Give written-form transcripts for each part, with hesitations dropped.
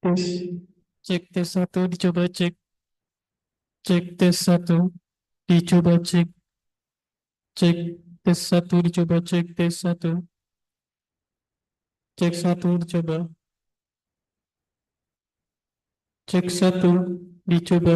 Tes, cek tes satu dicoba cek, cek tes satu dicoba cek, cek tes satu dicoba cek tes satu, cek satu dicoba, cek satu dicoba.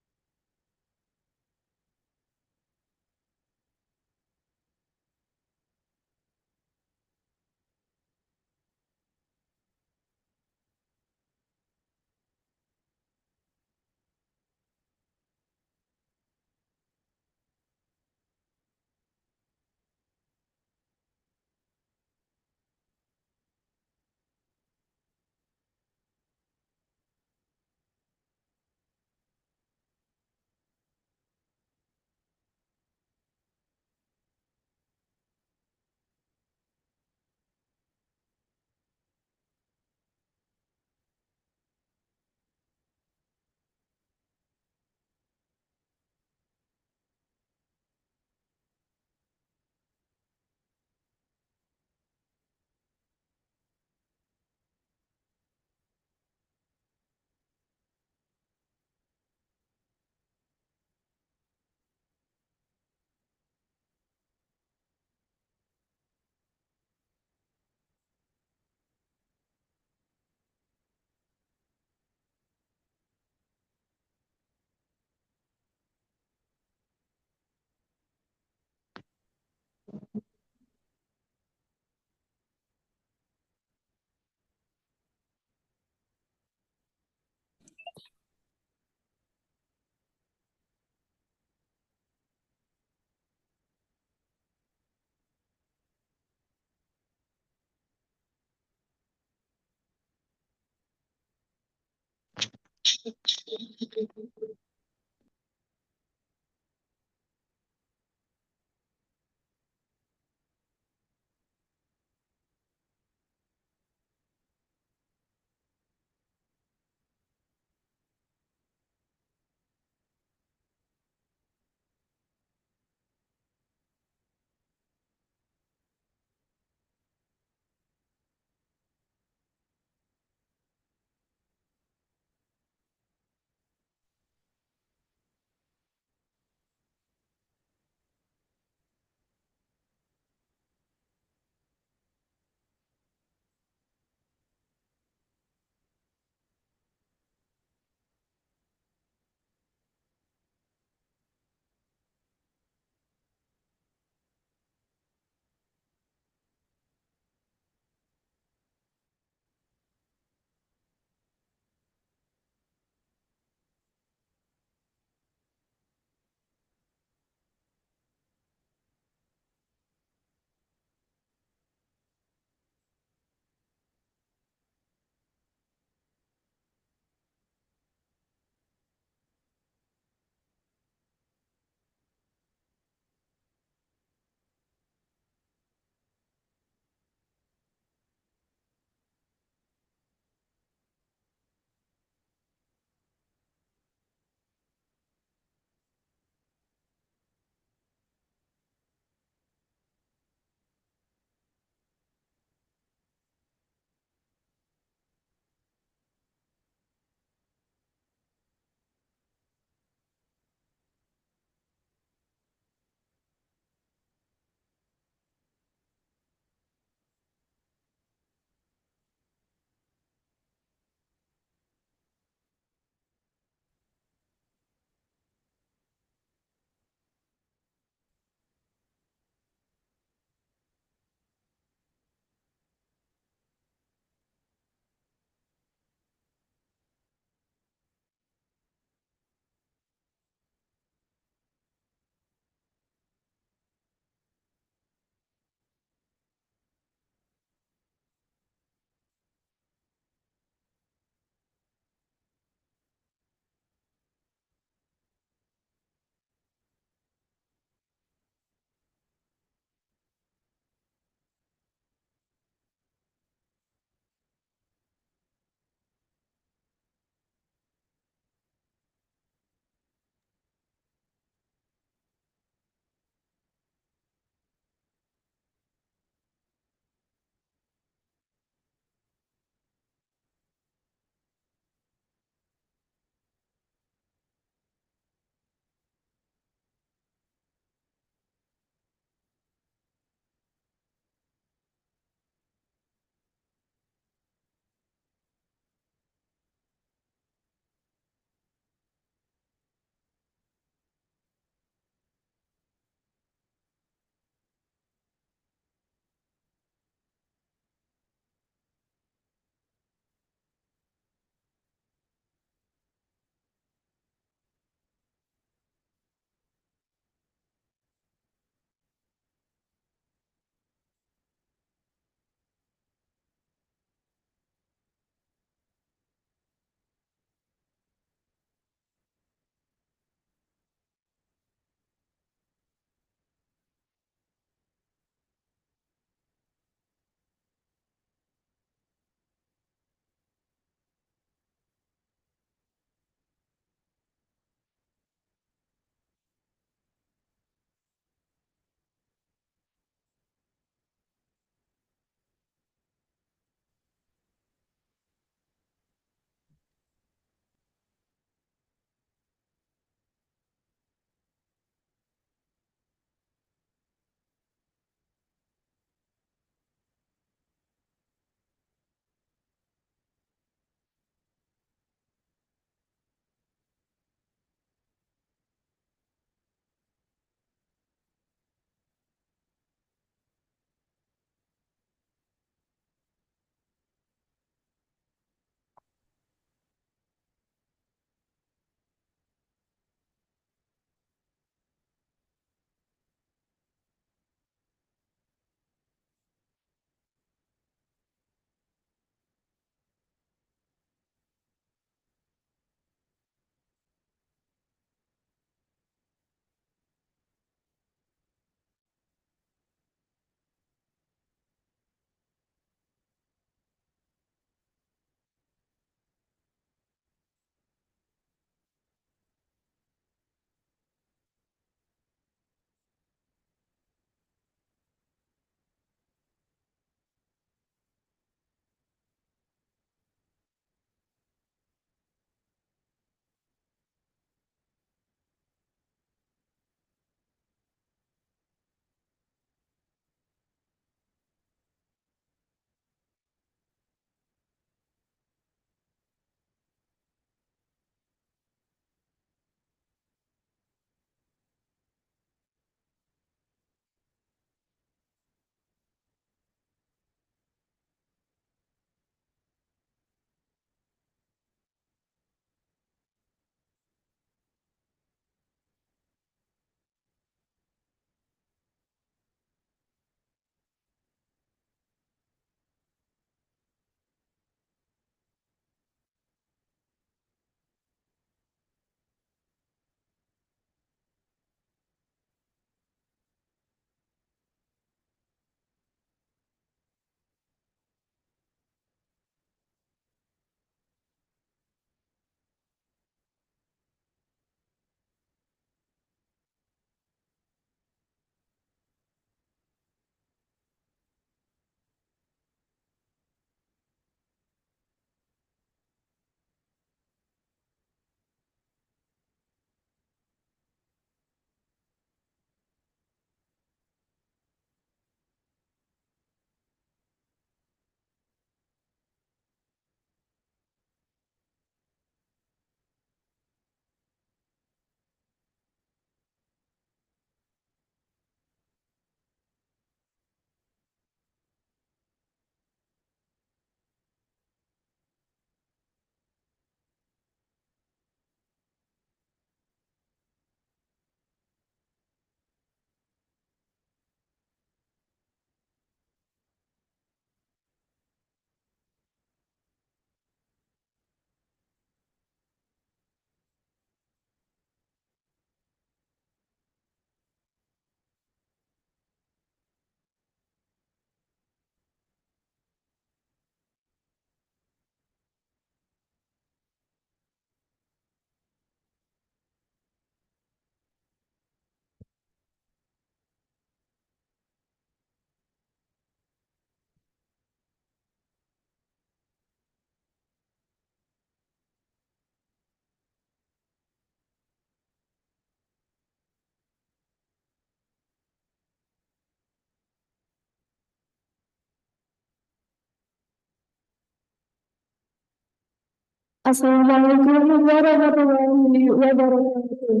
Assalamualaikum warahmatullahi wabarakatuh.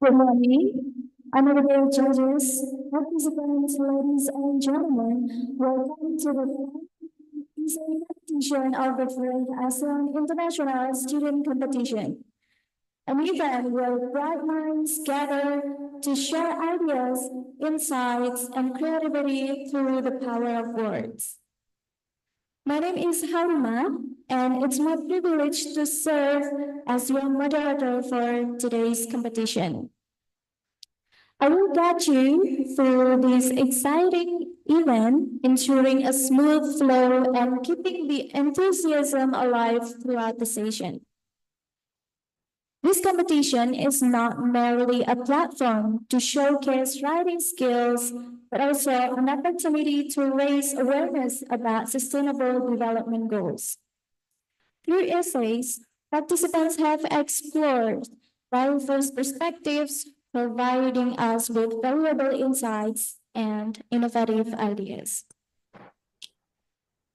Good morning, honorable judges, participants, ladies and gentlemen. Welcome to the competition of the fourth ASEAN International Student Competition, an event where bright minds gather to share ideas, insights, and creativity through the power of words. My name is Haruma, and it's my privilege to serve as your moderator for today's competition. I will guide you through this exciting event, ensuring a smooth flow and keeping the enthusiasm alive throughout the session. This competition is not merely a platform to showcase writing skills, but also an opportunity to raise awareness about sustainable development goals. Through essays, participants have explored diverse perspectives, providing us with valuable insights and innovative ideas.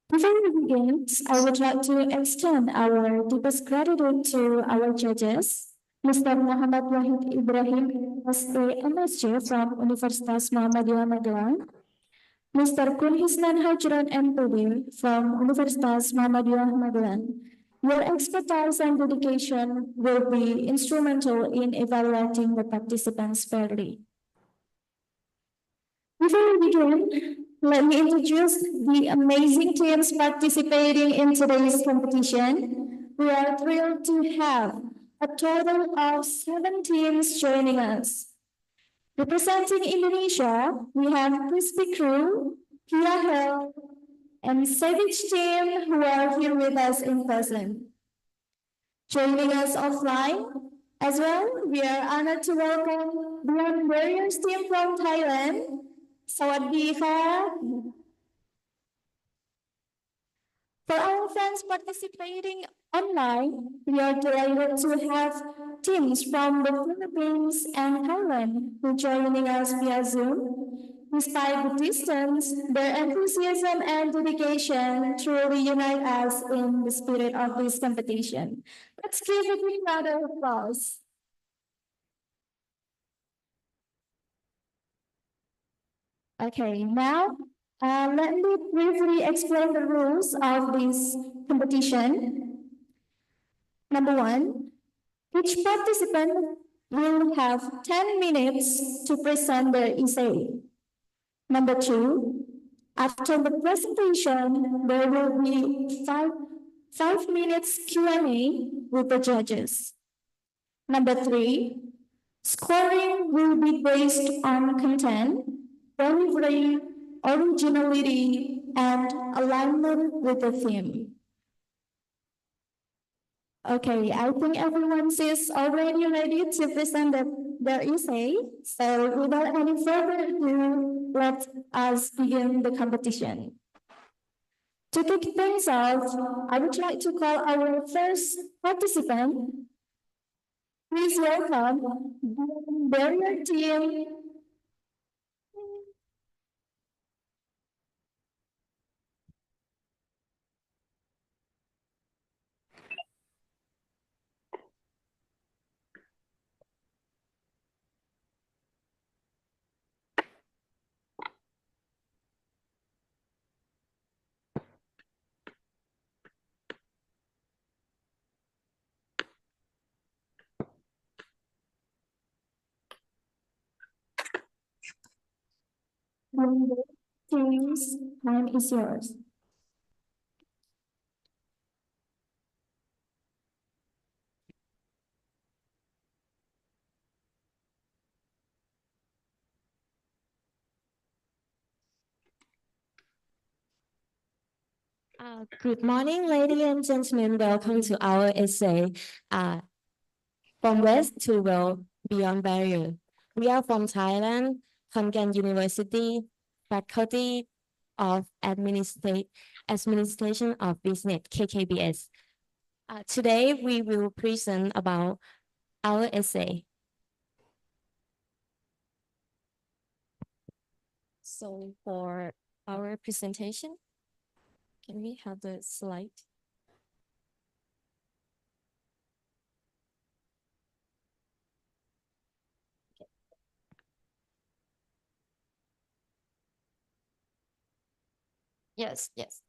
Before we begin, I would like to extend our deepest gratitude to our judges, Mr. Muhammad Wahid Ibrahim, SAMSJ from Universitas Muhammadiyah Magelang, Mr. Kun Hisnan Hajran MPD from Universitas Muhammadiyah Magelang. Your expertise and dedication will be instrumental in evaluating the participants fairly. Before we begin, let me introduce the amazing teams participating in today's competition. We are thrilled to have a total of 7 teams joining us. Representing Indonesia, we have Crispy Crew, Kia Hill, and Savage Team who are here with us in person. Joining us offline as well, we are honored to welcome Beyond Barriers team from Thailand. Sawadee ka. For our friends participating online, we are delighted to have teams from the Philippines and Thailand who are joining us via Zoom. Despite the distance, their enthusiasm and dedication truly unite us in the spirit of this competition. Let's give it a round of applause. Okay, now let me briefly explain the rules of this competition. Number one, each participant will have 10 minutes to present their essay. Number two, after the presentation, there will be five minutes Q&A with the judges. Number three, scoring will be based on content, delivery, originality, and alignment with the theme. Okay, I think everyone is already ready to present their essay. So without any further ado, let us begin the competition. To kick things off, I would like to call our first participant. Please welcome the barrier team. Teams, time is yours. Good morning, ladies and gentlemen. Welcome to our essay, From West to World Beyond Barrier. We are from Thailand, Khon University, Faculty of Administration of Business, KKBS. Today, we will present about our essay. So for our presentation, Can we have the slide? Yes, yes.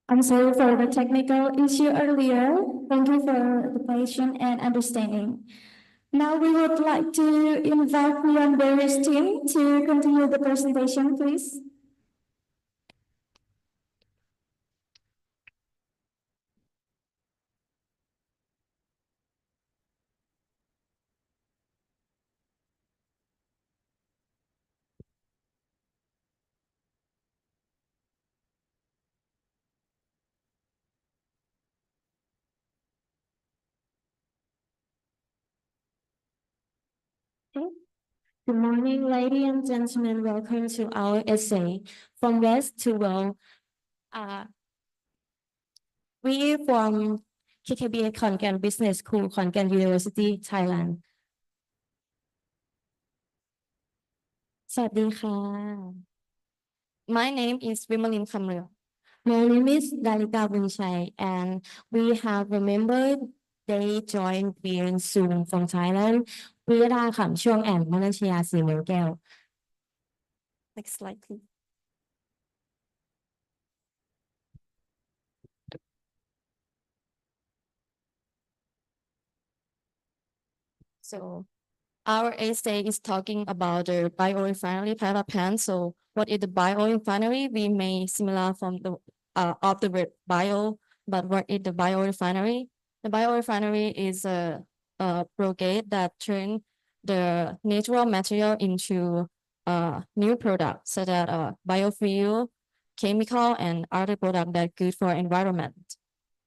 I'm sorry for the technical issue earlier. Thank you for the patience and understanding. Now we would like to invite Beyond Barriers team to continue the presentation, please. Good morning, ladies and gentlemen. Welcome to our essay, From West to World. We from KKBA Khon Business School, Khon University, Thailand. สวัสดีค่ะ My name is Vimalin Kamril. My name is Dalita Bunchai, and we have remembered they joined being Zoom from Thailand. วิรดาขำช่วงแอนมนัญชยาศรีเมืองแก้ว Next slide, please. So our essay is talking about the biorefinery pilot plant. So what is the biorefinery? We may similar from the of the word bio, but what is the biorefinery? The biorefinery is a process that turn the natural material into new products such as biofuel, chemical, and other products that good for environment.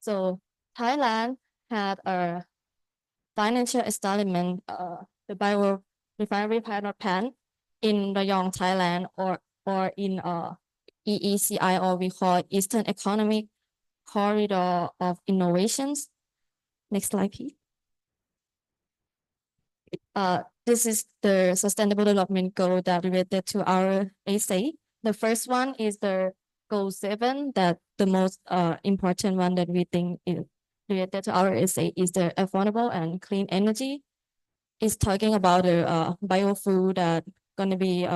So Thailand had a financial establishment, the biorefinery pilot plant in Rayong, Thailand, or in EECI, or we call it Eastern Economic Corridor of Innovations. Next slide, please. This is the sustainable development goal that related to our essay. The first one is the goal 7, that the most important one that we think is related to our essay is the affordable and clean energy. It's talking about the biofuel that gonna be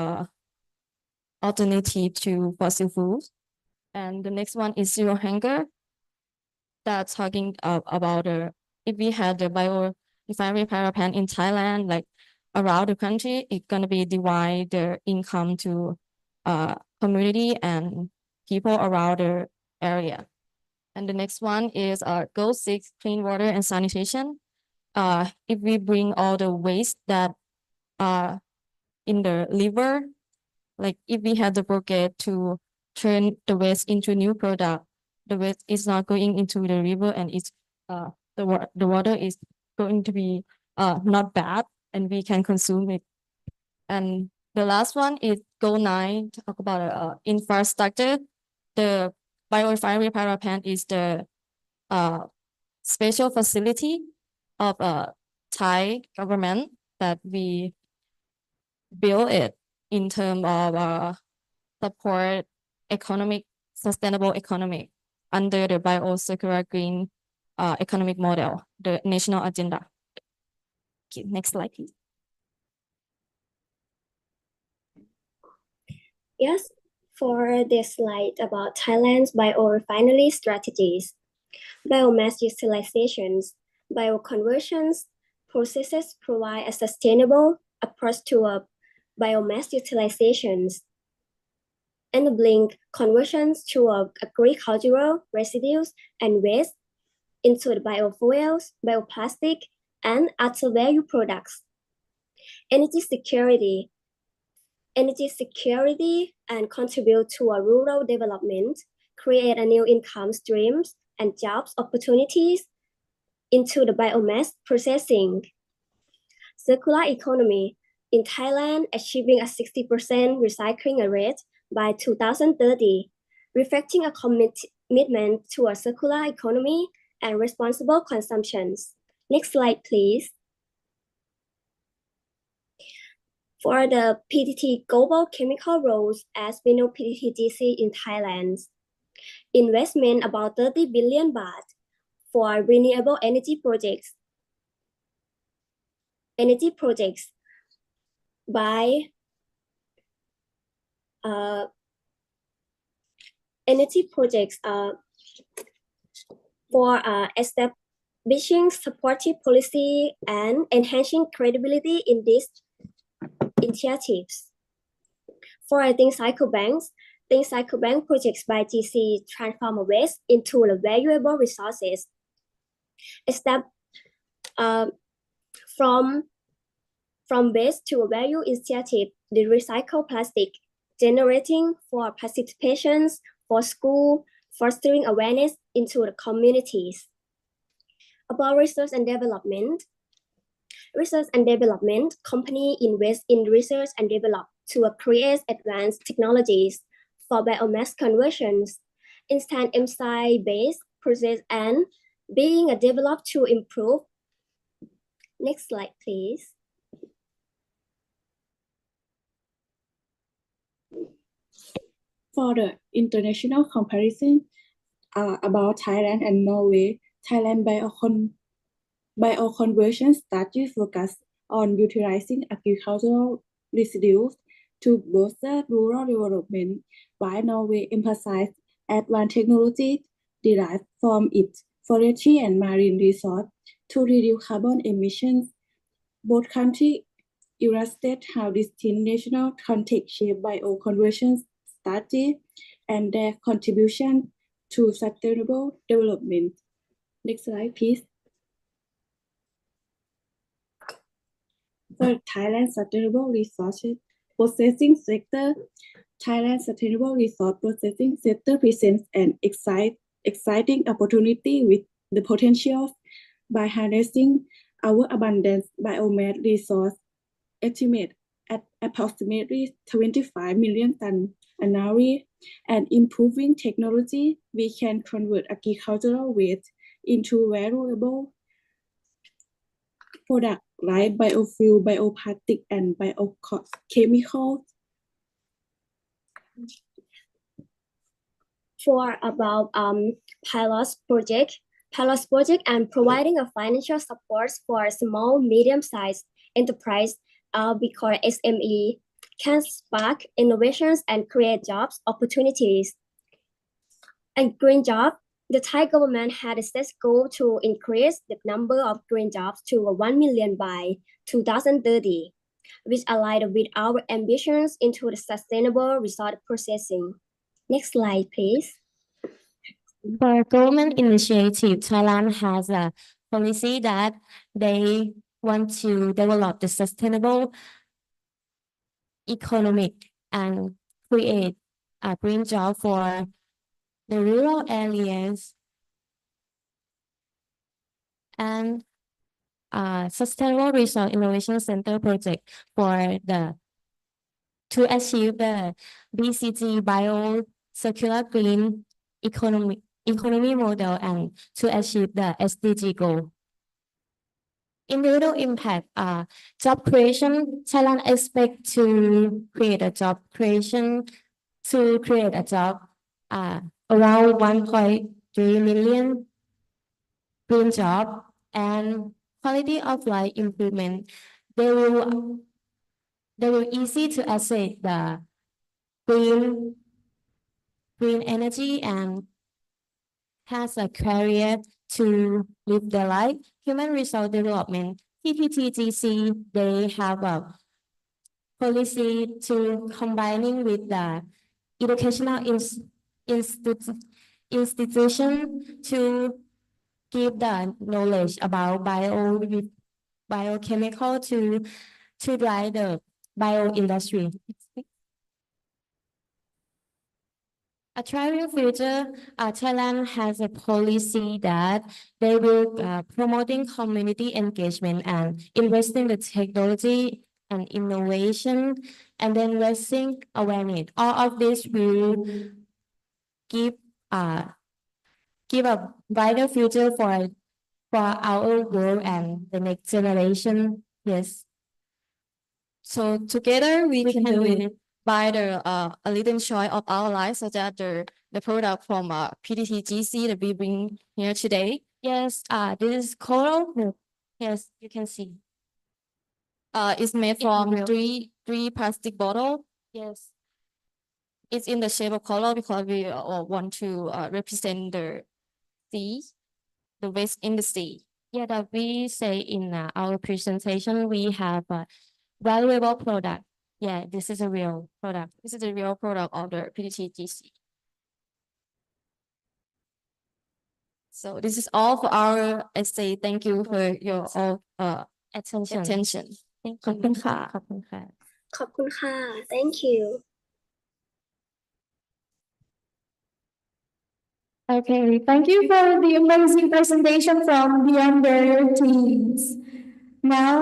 alternative to fossil fuels. And the next one is zero hunger. That's talking about if we had the biorefinery power plant in Thailand, like around the country, it's gonna be divide the income to community and people around the area. And the next one is goal 6, clean water and sanitation. If we bring all the waste that are in the river, like if we have the project to turn the waste into new product, the waste is not going into the river, and it's the water is going to be not bad, and we can consume it. And the last one is goal 9, talk about infrastructure. The biorefinery power plant is the special facility of Thai government that we build it in terms of support economic, sustainable economic under the biocircular green economic model, the national agenda. Okay, next slide, please. Yes, for this slide about Thailand's biorefinery strategies, biomass utilizations, bioconversions processes provide a sustainable approach to biomass utilizations, enabling conversions to agricultural residues and waste into the biofuels, bioplastic, and other value products. Energy security and contribute to a rural development, create a new income streams and jobs opportunities into the biomass processing. Circular economy in Thailand achieving a 60% recycling rate by 2030, reflecting a commitment to a circular economy and responsible consumptions. Next slide, please. For the PTT Global Chemical Roles, as we know PTTGC in Thailand, investment about 30 billion baht for renewable energy projects by energy projects For establishing supportive policy and enhancing credibility in these initiatives. For Think Cycle Banks, Think Cycle Bank projects by GC transform waste into valuable resources. From waste to value initiative, the recycle plastic, generating for participations for school, fostering awareness into the communities. About research and development, company invest in research and develop to create advanced technologies for biomass conversions, instant enzyme-based process and being developed to improve. Next slide, please. For the international comparison about Thailand and Norway, Thailand bioconversion strategy focus on utilizing agricultural residues to bolster rural development, while Norway emphasized advanced technology derived from its forestry and marine resources to reduce carbon emissions. Both countries illustrate how distinct national context shape bioconversion strategy and their contribution to sustainable development. Next slide, please. For Thailand Sustainable Resources Processing Sector, Thailand Sustainable Resource Processing Sector presents an exciting opportunity with the potential by harnessing our abundant biomass resource estimate at approximately 25 million tons annually, and improving technology, we can convert agricultural waste into valuable products like biofuel, bioplastic, and biochemicals. For about pilot project and providing a financial support for small, medium-sized enterprise, we call SME, can spark innovations and create jobs opportunities. And green job, the Thai government had a set goal to increase the number of green jobs to 1 million by 2030, which aligned with our ambitions into the sustainable resource processing. Next slide, please. For government initiative, Thailand has a policy that they want to develop the sustainable economic and create a green job for the rural areas and Sustainable Resource Innovation Center project to achieve the BCG Bio Circular Green Economy model and to achieve the SDG goal. Individual impact, job creation, Thailand expect to create a job around 1.3 million green job and quality of life improvement. They will easy to access the green energy and has a career to live their life. Human resource development, TPTGC, they have a policy to combining with the educational institution to give the knowledge about biochemical to drive the bio industry. A thriving future, Thailand has a policy that they will promoting community engagement and investing the technology and innovation, and then raising awareness. All of this will give a brighter future for our world and the next generation. Yes. So together we can do it by a leading choice of our lives, such as the product from PTTGC that we bring here today. Yes, this is coral milk. Yes, you can see. It's made from real. three plastic bottle. Yes. it's in the shape of color because we want to represent the sea, the waste in the sea. Yeah, that we say in our presentation, we have a valuable product. Yeah, this is a real product. This is a real product of the PTTGC. So this is all for our essay. Thank you for your all attention attention. ขอบคุณค่ะขอบคุณค่ะ ขอบคุณค่ะ thank you Okay, thank you for the amazing presentation from the Barrier teams. Now,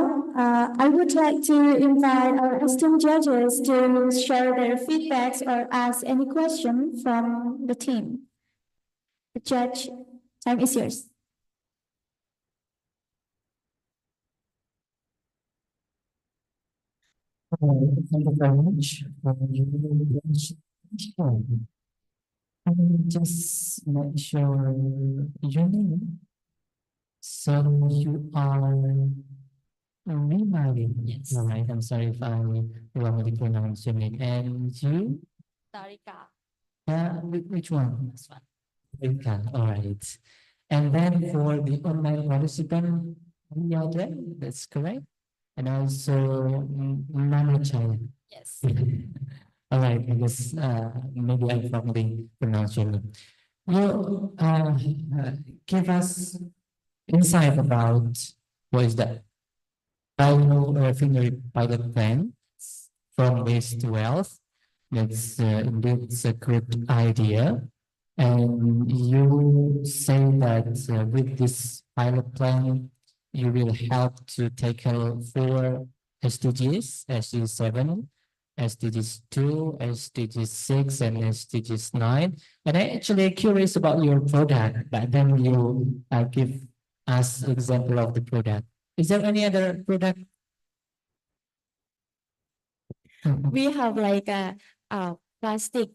I would like to invite our esteemed judges to share their feedbacks or ask any question from the team. The judge, time is yours. Thank you very much for your presentation. Just make sure your name. So you are Mimari. Yes. All right. I'm sorry if I wrongly pronounced your name. And you? Tarika. Which one? This one. Rika. All right. And then for the online participant, we are there. That's correct. And also Mama Chaya. Yes. All right, because maybe I wrongly pronounced your name. You give us insight about what is that finger pilot plan from waste to wealth. That's indeed it's a good idea. And you say that with this pilot plan, you will help to tackle 4 SDGs, SDG 7, SDGs 2, SDGs 6, and SDGs 9. And I actually curious about your product, but then you give us example of the product. Is there any other product? we have like a plastic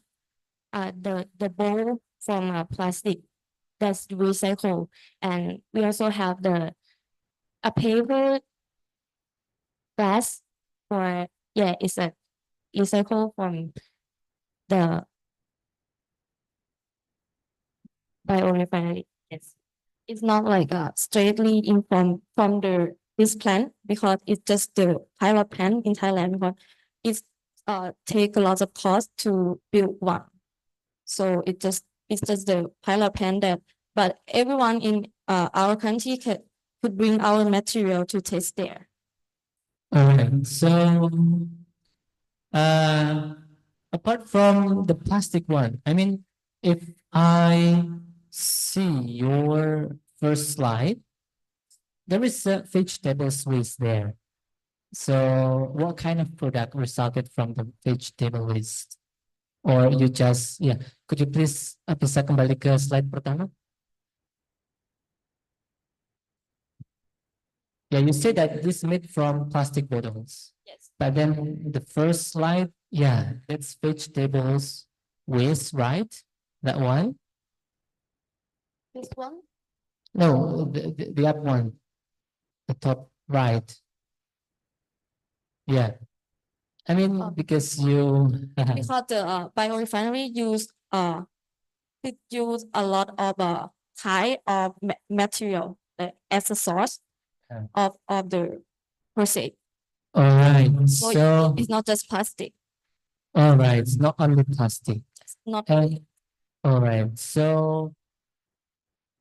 the bowl from plastic that's recycled, and we also have a paper glass for it's a recycle from the biorefinery. Yes, It's not like straightly in from this plant because it's just the pilot plant in Thailand because it's take a lot of cost to build one. So it's just the pilot plant that, but everyone in our country could bring our material to test there. All right. So, apart from the plastic one, I mean, if I see your first slide, there is a vegetable waste there. So, what kind of product resulted from the vegetable waste? Or you just, yeah, could you please bisa kembali ke slide pertama? Yeah, you said that this made from plastic bottles. Yes. But then the first slide, yeah, that's vegetables waste, right? That one? This one? No, the up one, the top right. Yeah. I mean, because you, Because the biorefinery it use a lot of type of material as a source Yeah. of the process. all right. So So, it's not just plastic. all right, it's not only plastic. It's not And, all right. So,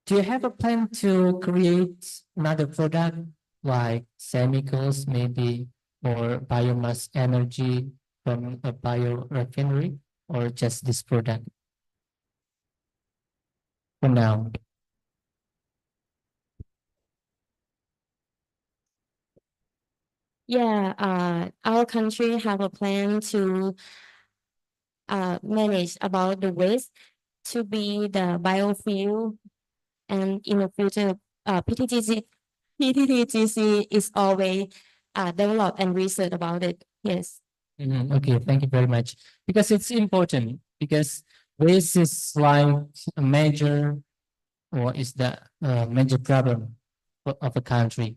do you have a plan to create another product like chemicals, maybe, or biomass energy from a biorefinery, or just this product for now? our country have a plan to manage about the waste to be the biofuel, and in the future PTTGC is always develop and research about it. Yes. Okay, thank you very much. Because it's important, because waste is like a major, or is the major problem of a country.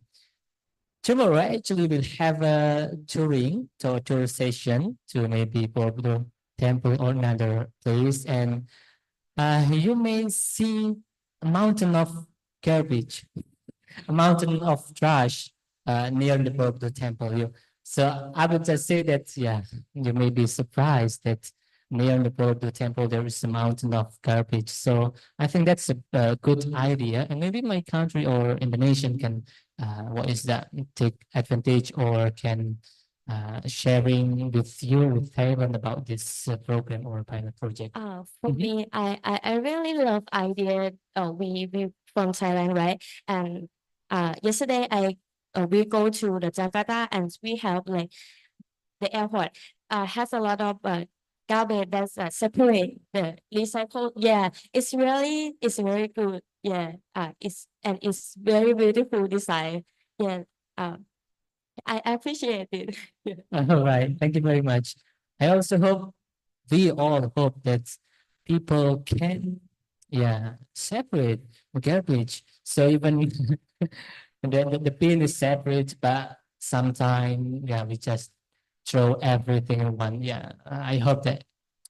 Tomorrow, actually, we'll have a tour session to maybe Borobudur temple or another place, and you may see a mountain of garbage, a mountain of trash near the Buddha temple. So I would just say that, yeah, you may be surprised that near the Buddha temple there is a mountain of garbage. So I think that's a good idea, and maybe my country or Indonesia can, what is that, take advantage or can sharing with you with Thailand about this program or pilot project. For Mhm. me, I really love idea. We from Thailand, right? And yesterday we go to the Jakarta and we have like the airport has a lot of garbage that's separate the recycle. Yeah, it's very good. Yeah, it's very beautiful design. Yeah, I appreciate it. Yeah. All right. Thank you very much. I also hope we all hope that people can, yeah, separate garbage. So even the bin is separate, but sometimes, yeah, we just throw everything in one. Yeah, I hope that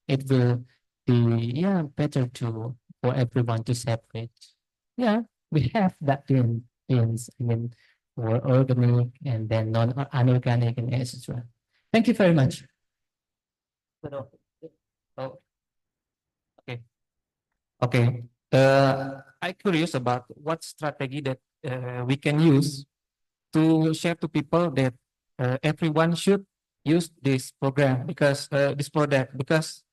it will be, yeah, better to for everyone to separate. Yeah, we have that bins. I mean, for organic and then unorganic and etc. Thank you very much. Oh, okay. Okay. I'm curious about what strategy that we can use to share to people that everyone should use this program because this product because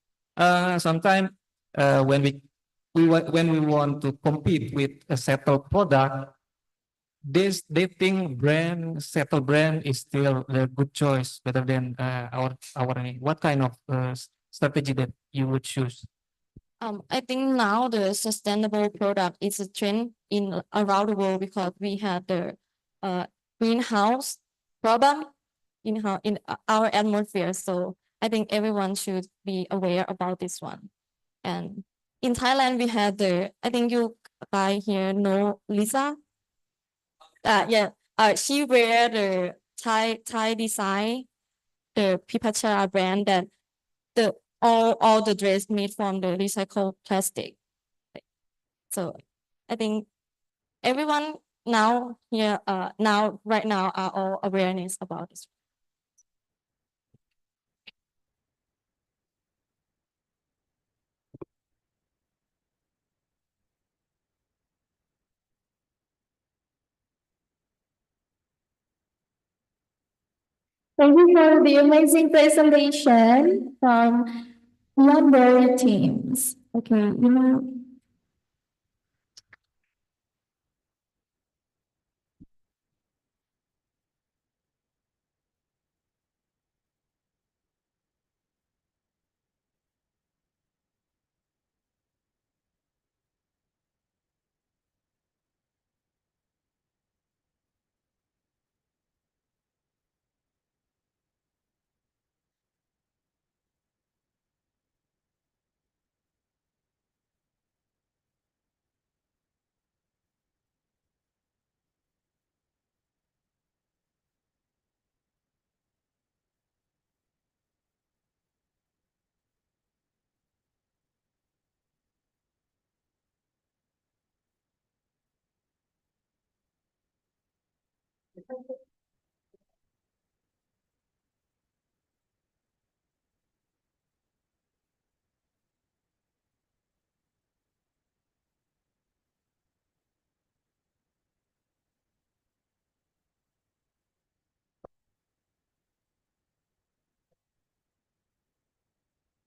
sometimes when we want to compete with a settled product, they think brand settled brand is still a good choice better than our what kind of strategy that you would choose. I think now the sustainable product is a trend in around the world because we have the uh, greenhouse problem in our atmosphere. So I think everyone should be aware about this one. And in Thailand, we have I think you guys here know Lisa. Yeah. She wear the Thai design, the Pipacha brand that the all the dress made from the recycled plastic. So I think everyone now here now right now are all awareness about this. Thank you for the amazing presentation from Lumber teams. Okay, now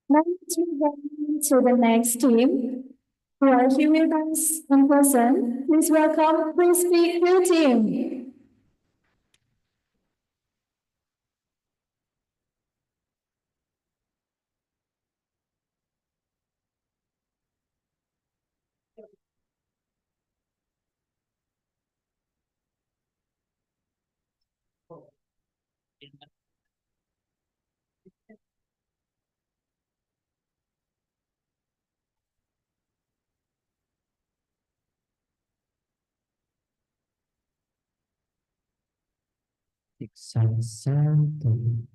let's move on to the next team who are here with us in person. Please welcome Crispy Crew Team. Six, seven, seven.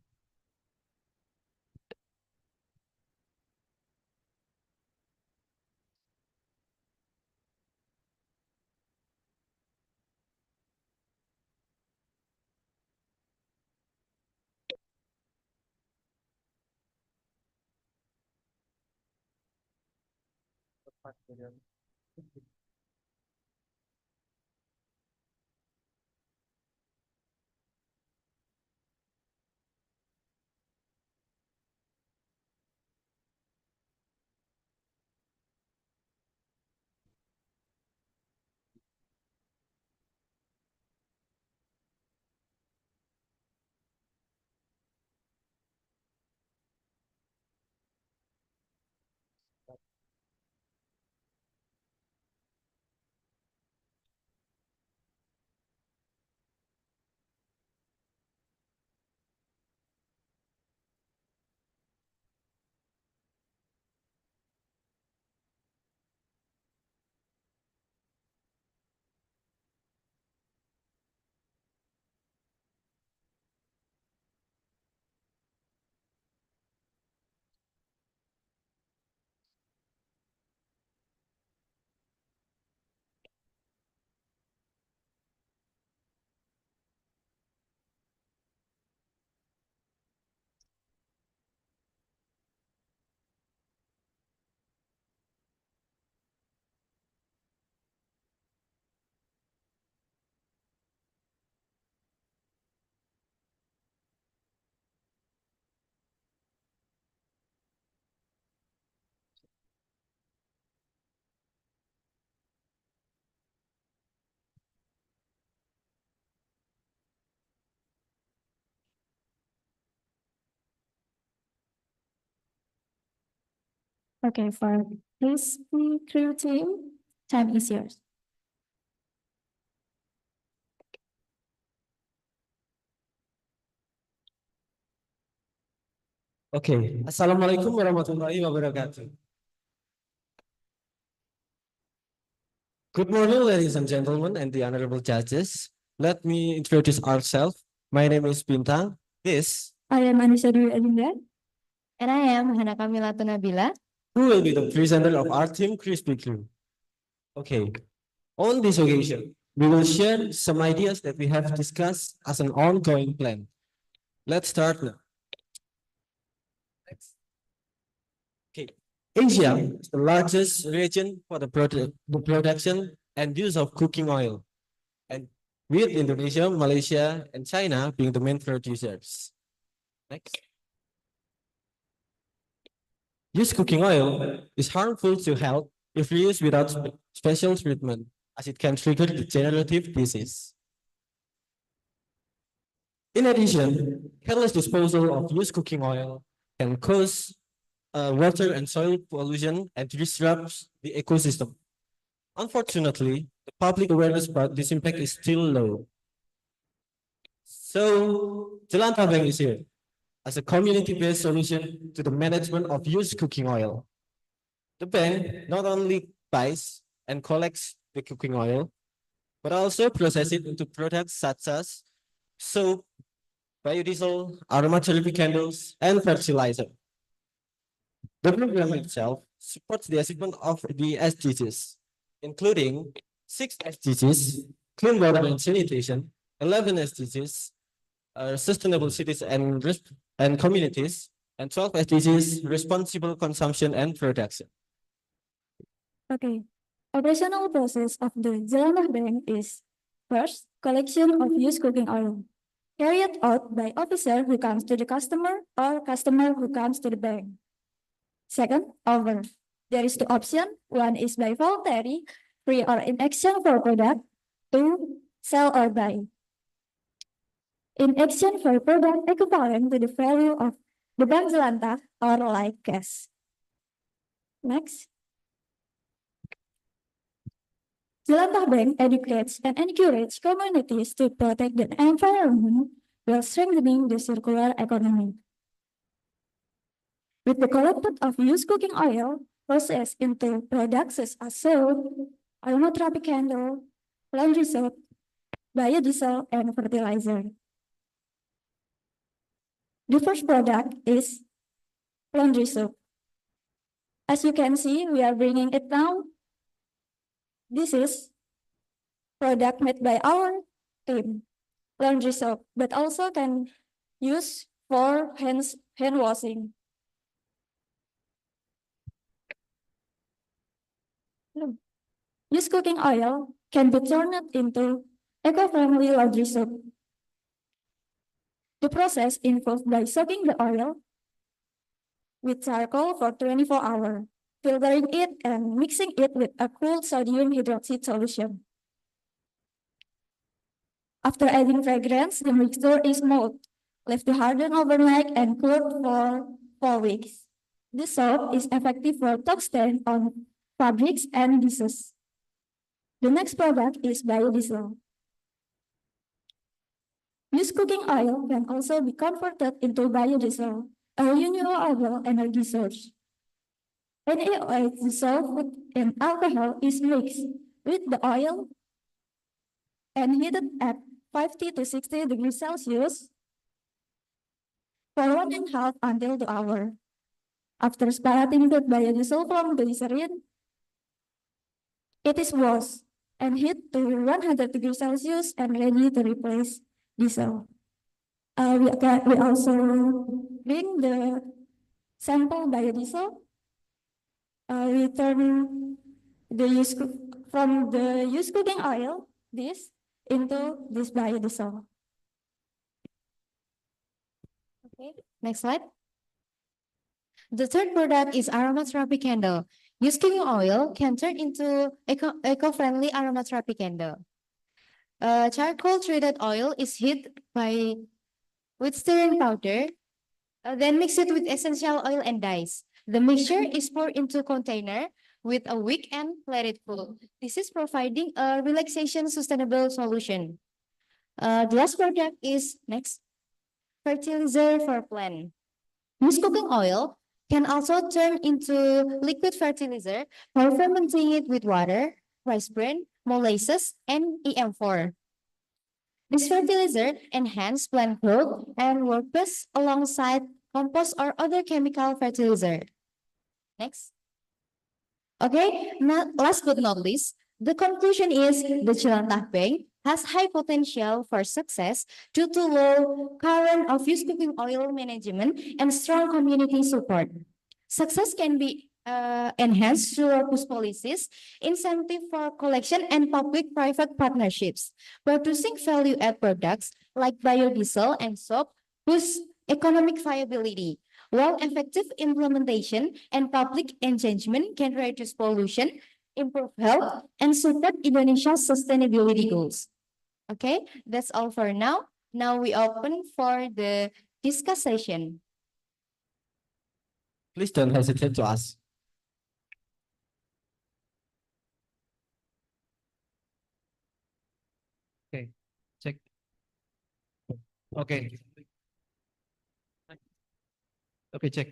Okay, for this crew team, time is yours. Okay, Assalamualaikum warahmatullahi wabarakatuh. Good morning, ladies and gentlemen, and the honorable judges. Let me introduce ourselves. My name is Bintang. This I am Anissa Dwi Adinda. And I am Hana Kamila Nabila. who will be the presenter of our team, Crispy Crew. Okay, on this occasion, we will share some ideas that we have discussed as an ongoing plan. Let's start now. Okay, Asia is the largest region for the production and use of cooking oil, and with Indonesia, Malaysia, and China being the main producers. Next. Used cooking oil is harmful to health if used without special treatment, as it can trigger degenerative disease. In addition, careless disposal of used cooking oil can cause water and soil pollution and disrupts the ecosystem. Unfortunately, the public awareness about this impact is still low. So, Jalan Tabeng is here as a community-based solution to the management of used cooking oil. The bank not only buys and collects the cooking oil, but also process it into products such as soap, biodiesel, aromatherapy candles, and fertilizer. The program itself supports the achievement of the SDGs, including 6 SDGs, clean water and sanitation, 11 SDGs, sustainable cities and communities, and 12 SDGs, responsible consumption and production. Okay. Operational process of the Jalan Bank is first, collection of used cooking oil, carried out by officer who comes to the customer or customer who comes to the bank. Second, over. There is two options. One is by voluntary, free or in exchange for product. Two, sell or buy. In exchange for product equivalent to the value of the bank jelantah or like cash. Next. Jelantah Bank educates and encourages communities to protect the environment while strengthening the circular economy. With the collected of used cooking oil processed into products such as soap, aromatherapy candle, laundry soap, biodiesel, and fertilizer. The first product is laundry soap. As you can see, we are bringing it now. This is product made by our team, laundry soap, but also can use for hand washing. Used cooking oil can be turned into eco-friendly laundry soap. The process involves by soaking the oil with charcoal for 24 hours, filtering it and mixing it with a cool sodium hydroxide solution. After adding fragrance, the mixture is molded, left to harden overnight and cooled for 4 weeks. This soap is effective for top stain on fabrics and dishes. The next product is biodiesel. Used cooking oil can also be converted into biodiesel, a renewable energy source. NaOH dissolved in alcohol is mixed with the oil and heated at 50 to 60 degrees Celsius for 1.5 until 2 hours. After separating the biodiesel from glycerin, it is washed and heat to 100 degrees Celsius and ready to replace diesel. We also bring the sample biodiesel. We turn from the used cooking oil, this, into this biodiesel. Okay, next slide. The third product is aromatherapy candle. Used cooking oil can turn into eco-friendly aromatherapy candle. Charcoal treated oil is heated with stirring powder, then mix it with essential oil and dyes. The mixture is poured into container with a wick and let it cool. This is providing a relaxation sustainable solution. The last product is next, fertilizer for plant. Used cooking oil can also turn into liquid fertilizer by fermenting it with water, rice bran, molasses, and EM4. This fertilizer enhance plant growth and work best alongside compost or other chemical fertilizer. Next. Okay, last but not least, the conclusion is the Jelantah Bank has high potential for success due to low current of used cooking oil management and strong community support. Success can be enhanced through robust policies, incentive for collection, and public-private partnerships. Producing value-add products like biodiesel and soap boosts economic viability, while effective implementation and public engagement can reduce pollution, improve health, and support Indonesia's sustainability goals. Okay, that's all for now. Now we open for the discuss session. Please don't hesitate to ask. Okay, check. Okay. Okay, check.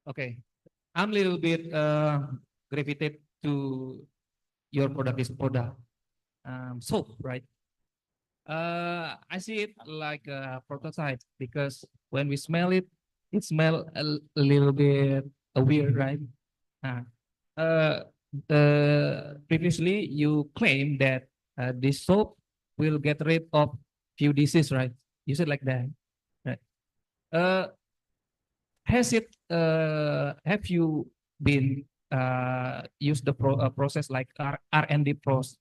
Okay. I'm a little bit gravitated to your product is product soap, right? I see it like a prototype because when we smell it, it smell a little bit weird, right? Uh, uh, Previously you claim that this soap will get rid of few disease, right? You said like that, right? Uh, have you been use the process like R&D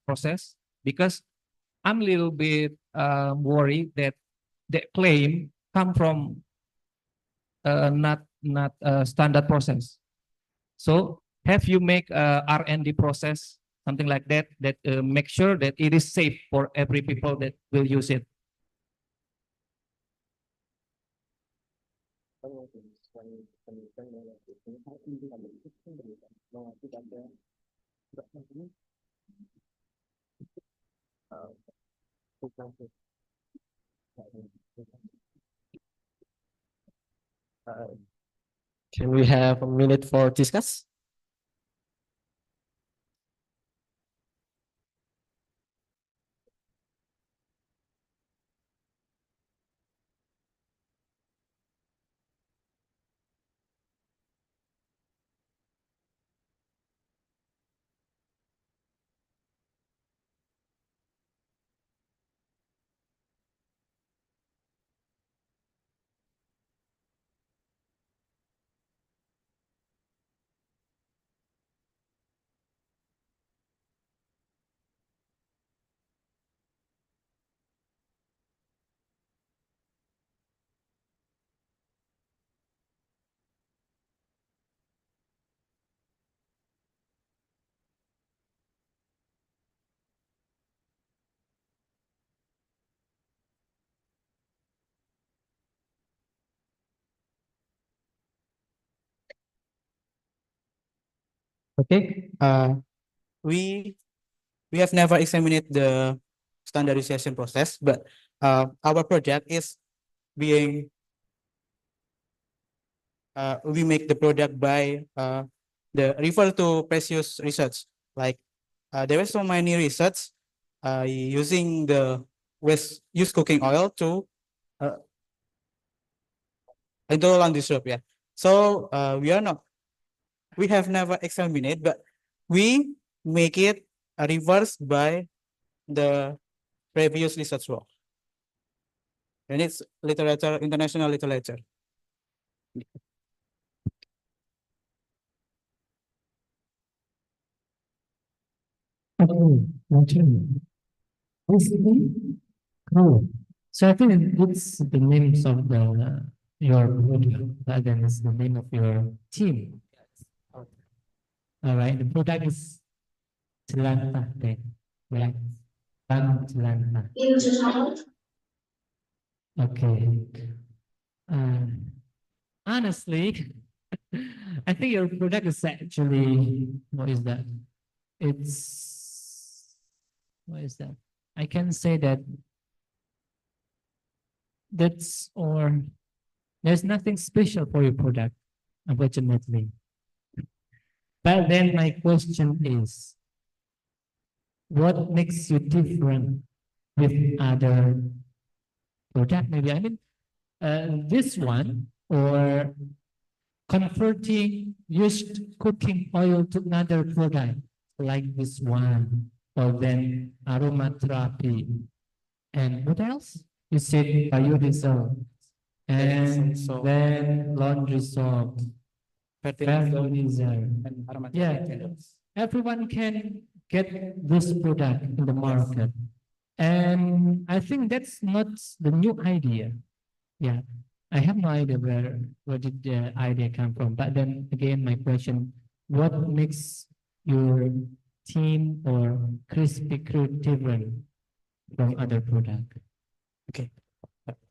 process? Because I'm a little bit worried that the claim come from not a standard process. So have you make a R&D process, something like that, that make sure that it is safe for every people that will use it? Can we have a minute for discuss? Okay. We have never examined the standardization process, but our project is being we make the product by the refer to previous research. Like there is so many research using the used cooking oil to on this soup. Yeah. So we have never examined it, but we make it reversed by the previous research work. And it's literature, international literature. Okay. Cool. So I think it's the names of your product, rather than it's the name of your team. All right. The product is Jelantah Teh, right? Bang Jelantah. Okay. Honestly, I think your product is actually, what is that? What is that? I can say that there's nothing special for your product, unfortunately. But then my question is, what makes you different with other product? Maybe, I mean, this one, or converting used cooking oil to another product like this one, or then aromatherapy. And what else? You said biodiesel, and then laundry soap, fertilizer. Yeah, everyone can get this product in the market. And I think that's not the new idea. Yeah, I have no idea where did the idea come from. But then again, my question: what makes your team or crispy crew different from other product? Okay.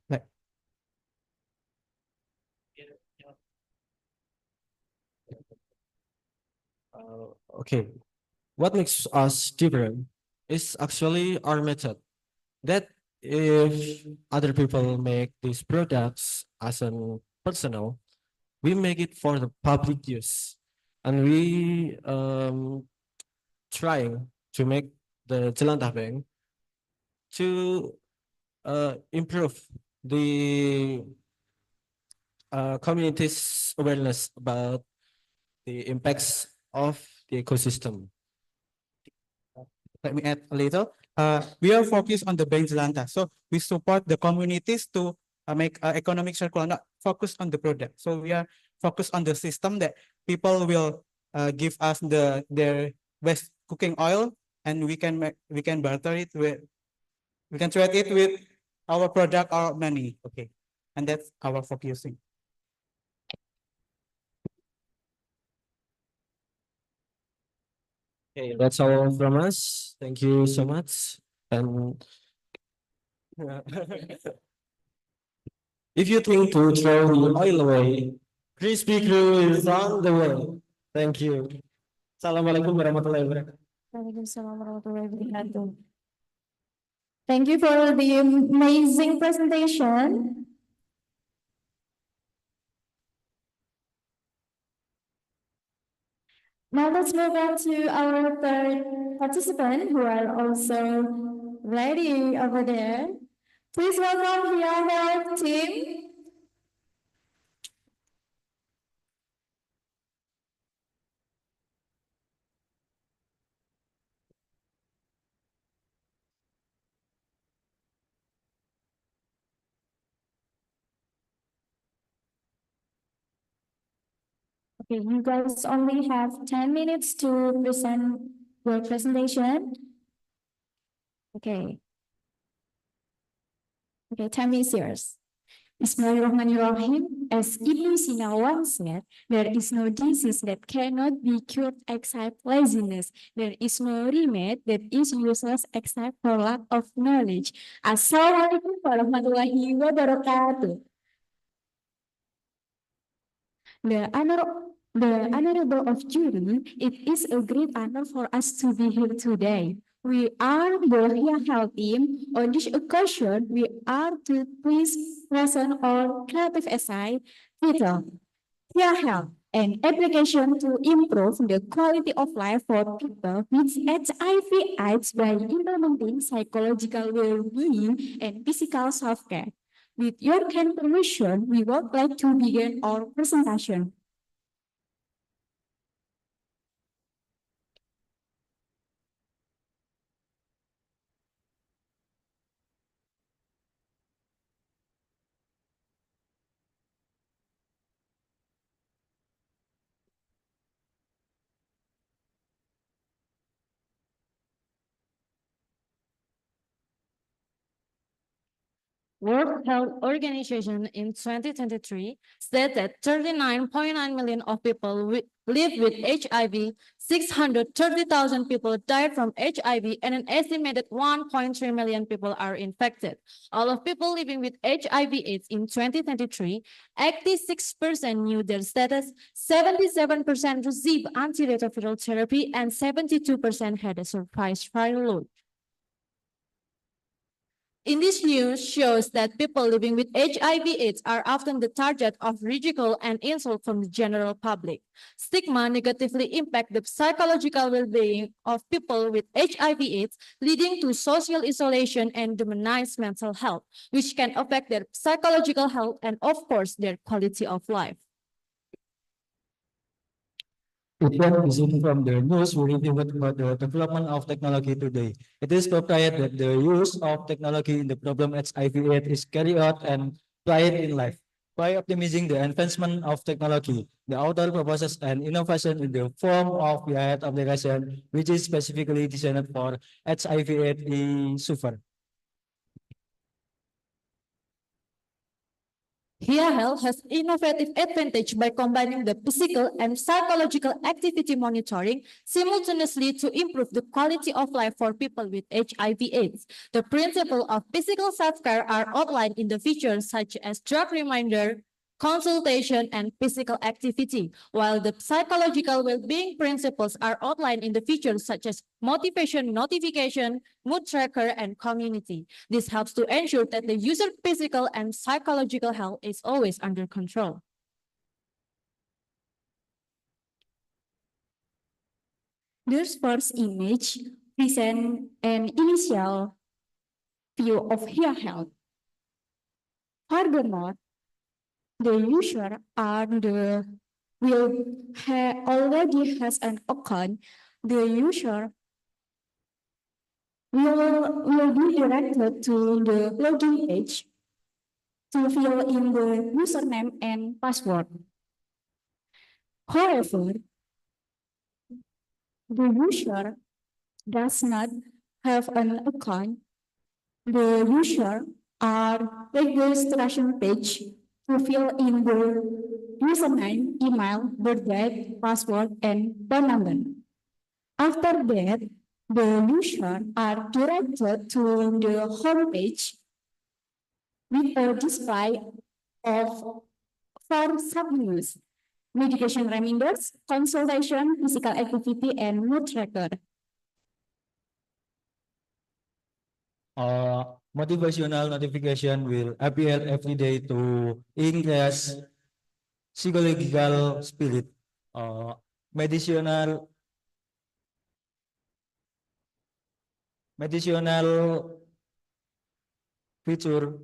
Like, Okay. What makes us different is actually our method. That if other people make these products as a personal, we make it for the public use, and we trying to make the Jelantah Bank to improve the community's awareness about the impacts of the ecosystem. Let me add a little. We are focused on the Bank Jelantah. So we support the communities to make economic circular, not focus on the product. So we are focused on the system that people will give us their best cooking oil, and we can barter it with, we can trade it with our product or money. Okay, and that's our focusing. Okay, that's all from us. Thank you so much. And if you think to throw the oil away, Crispy Crew is on the way. Thank you. Assalamualaikum warahmatullahi wabarakatuh. Waalaikumsalam warahmatullahi wabarakatuh. Thank you for the amazing presentation. Now let's move on to our third participant who are also ready over there. Please welcome the other team. Okay, you guys only have 10 minutes to present your presentation. Okay. Okay, time is yours. Bismillahirrahmanirrahim. As Ibnu Sina once said, there is no disease that cannot be cured except laziness. There is no remedy that is useless except for lack of knowledge. Assalamualaikum warahmatullahi wabarakatuh. The honor The Honorable of Jury, it is a great honor for us to be here today. We are the Here Health team. On this occasion, we are to please present our creative essay titled Here Health, an application to improve the quality of life for people with HIV/AIDS by implementing psychological well-being and physical self-care. With your kind permission, we would like to begin our presentation. World Health Organization in 2023 said that 39.9 million of people live with HIV, 630,000 people died from HIV, and an estimated 1.3 million people are infected. All of people living with HIV/AIDS in 2023, 86% knew their status, 77% received antiretroviral therapy, and 72% had a survival load. In this news shows that people living with HIV/AIDS are often the target of ridicule and insult from the general public. Stigma negatively impact the psychological well-being of people with HIV/AIDS, leading to social isolation and demonized mental health, which can affect their psychological health and, of course, their quality of life. It was seen from the news we reviewed about the development of technology today. It is appropriate that the use of technology in the problem HIV/AIDS is carried out and applied in life. By optimizing the advancement of technology, the author proposes an innovation in the form of the application, which is specifically designed for HIV/AIDS in suffer. Here Health has innovative advantage by combining the physical and psychological activity monitoring simultaneously to improve the quality of life for people with HIV/AIDS. The principle of physical self-care are outlined in the features such as drug reminder, consultation, and physical activity, while the psychological well-being principles are outlined in the features such as motivation, notification, mood tracker, and community. This helps to ensure that the user physical and psychological health is always under control. This first image presents an initial view of Here Health. Furthermore, the user already has an account. The user will be directed to the login page to fill in the username and password. However, the user does not have an account. The user are registration page to fill in the username, email, birthday, password, and phone number. After that, the user are directed to the home page with a display of 4 submenus: medication reminders, consultation, physical activity, and mood tracker. Motivational notification will appear every day to increase psychological spirit. Medicinal feature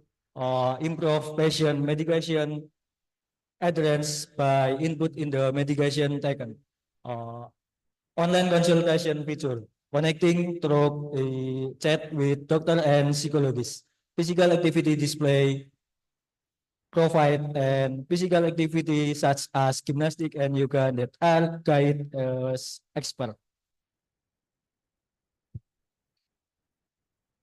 improve patient medication adherence by input in the medication taken. Online consultation feature connecting through a chat with doctor and psychologist. Physical activity display provide and physical activity such as gymnastic and yoga that are guided as expert.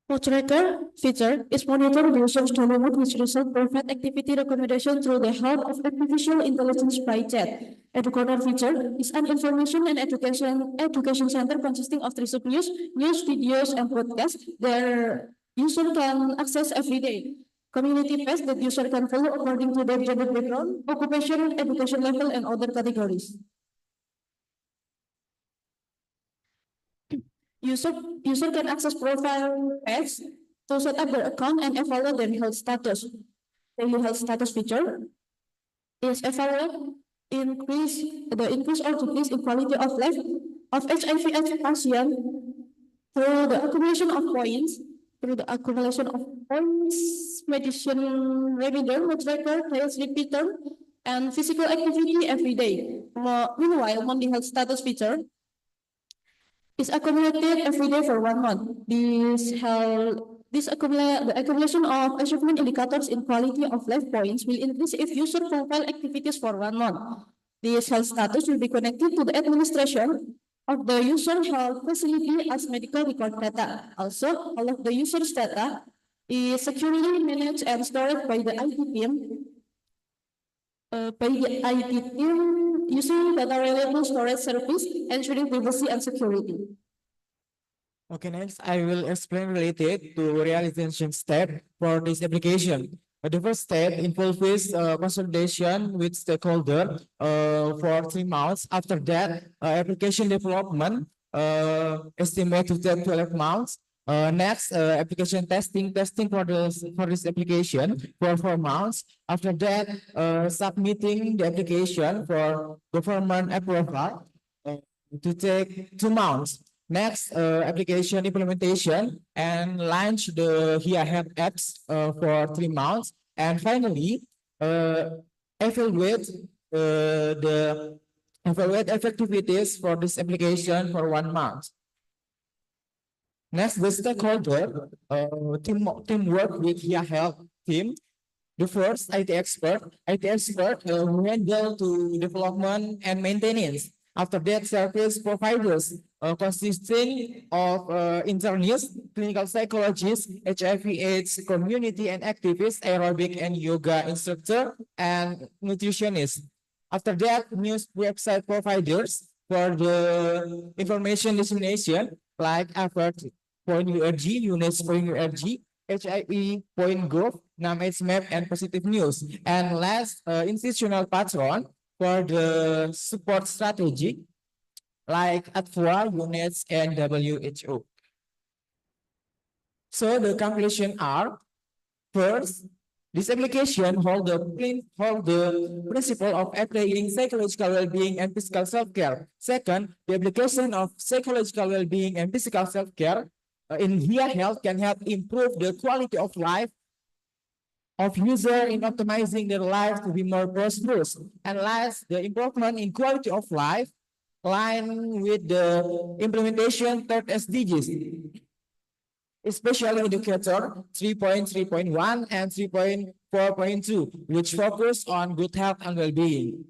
Mood tracker feature is monitor the user's daily mood, which result perfect activity recommendation through the help of artificial intelligence by chat. Educator feature is an information and education center consisting of 3 subnews, news, videos, and podcasts that user can access every day. Community page that user can follow according to their gender background, occupation, education level, and other categories. User can access profile page to set up their account and evaluate their health status. Daily health status feature is evaluate the increase or decrease in quality of life of HIV/AIDS patient through the accumulation of points, medicine reminder, tracker, health repeater, and physical activity every day. Meanwhile, monthly health status feature is accumulated every day for 1 month. The accumulation of achievement indicators in quality of life points will increase if user profile activities for 1 month. This health status will be connected to the administration of the user health facility as medical record data. Also, all of the user's data is securely managed and stored by the IT team using data reliable storage service, ensuring privacy and security. Okay, next I will explain related to realization step for this application. The first step involves consultation with stakeholder for 3 months. After that, application development estimate to take 12 months. Next, application testing for this application for 4 months. After that, submitting the application for government approval to take 2 months. Next, application implementation and launch the Here Help apps for 3 months. And finally, evaluate the effectivities for this application for 1 month. Next, the stakeholder teamwork with Here Help team. The first IT expert who handle to development and maintenance. After that, service providers consisting of internists, clinical psychologists, HIV/AIDS community and activists, aerobic and yoga instructor, and nutritionists. After that, news website providers for the information dissemination like effort.org, UNES.org, HIV.gov, NAMH map, and positive news. And last, institutional patron for the support strategy like ATFOA, UNES, and WHO. So the conclusion are, first, this application hold the principle of applying psychological well-being and physical self-care. Second, the application of psychological well-being and physical self-care in Here Health can help improve the quality of life of user in optimizing their life to be more prosperous. And last, the improvement in quality of life line with the implementation third SDGs, especially indicator 3.3.1 and 3.4.2, which focus on good health and well-being.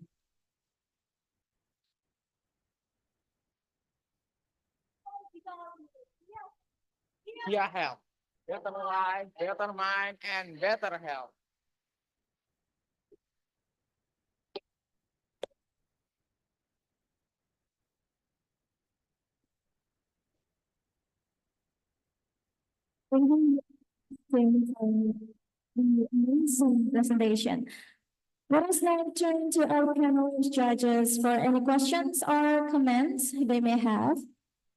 Here Health. Better life, better mind, and better health. Thank you for the amazing presentation. Let us now turn to our panel judges for any questions or comments they may have.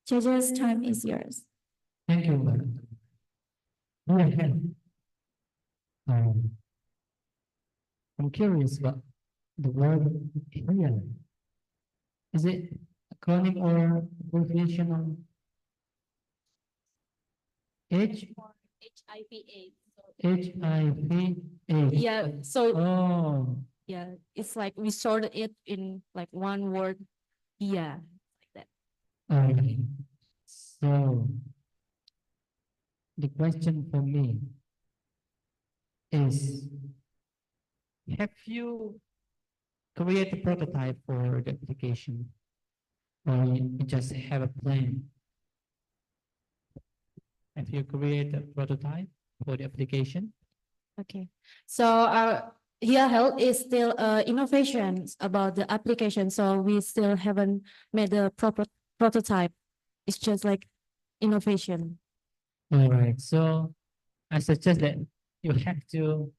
Judges, time is yours. Thank you, madam. Go ahead. I'm curious about the word here. Is it acronym or abbreviation of H? HIV/AIDS. HIV/AIDS. Yeah, so Oh, yeah, it's like we sorted it in like one word. Yeah, like that. all right. So the question for me is, have you created a prototype for the application, or you just have a plan? Have you created a prototype for the application? Okay, so Here Health is still innovations about the application, so we still haven't made a proper prototype. It's just like innovation. All right. So I suggest that you have to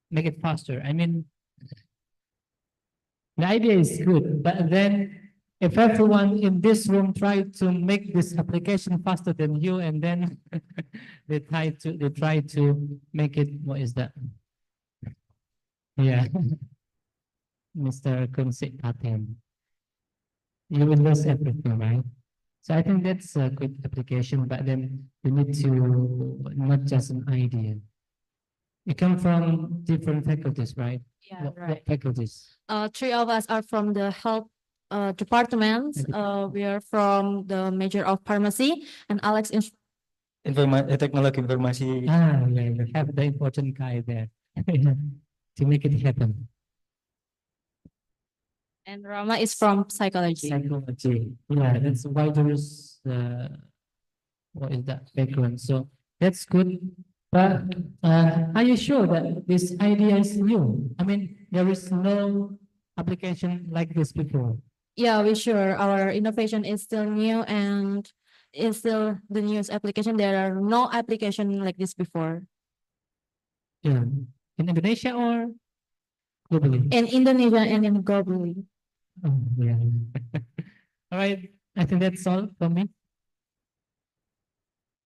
make it faster. I mean, the idea is good, but then if everyone in this room try to make this application faster than you, and then they try to make it, what is that? Yeah, Mr. Kunsit Paten. You will lose everything, right? So I think that's a good application, but then you need to not just an idea. You come from different faculties, right? Yeah, What right. faculties? Three of us are from the health department. We are from the major of pharmacy, and Alex is Teknologi informasi. Ah, yeah, you have the important guy there to make it happen. and Rama is from psychology. Psychology. Yeah, that's why there's what is that background? So that's good. But are you sure that this idea is new? I mean, there is no application like this before. Yeah, we sure our innovation is still new and is still the newest application. There are no application like this before Yeah. In Indonesia or globally? in Indonesia and in globally. Oh, yeah. All right. I think that's all from me.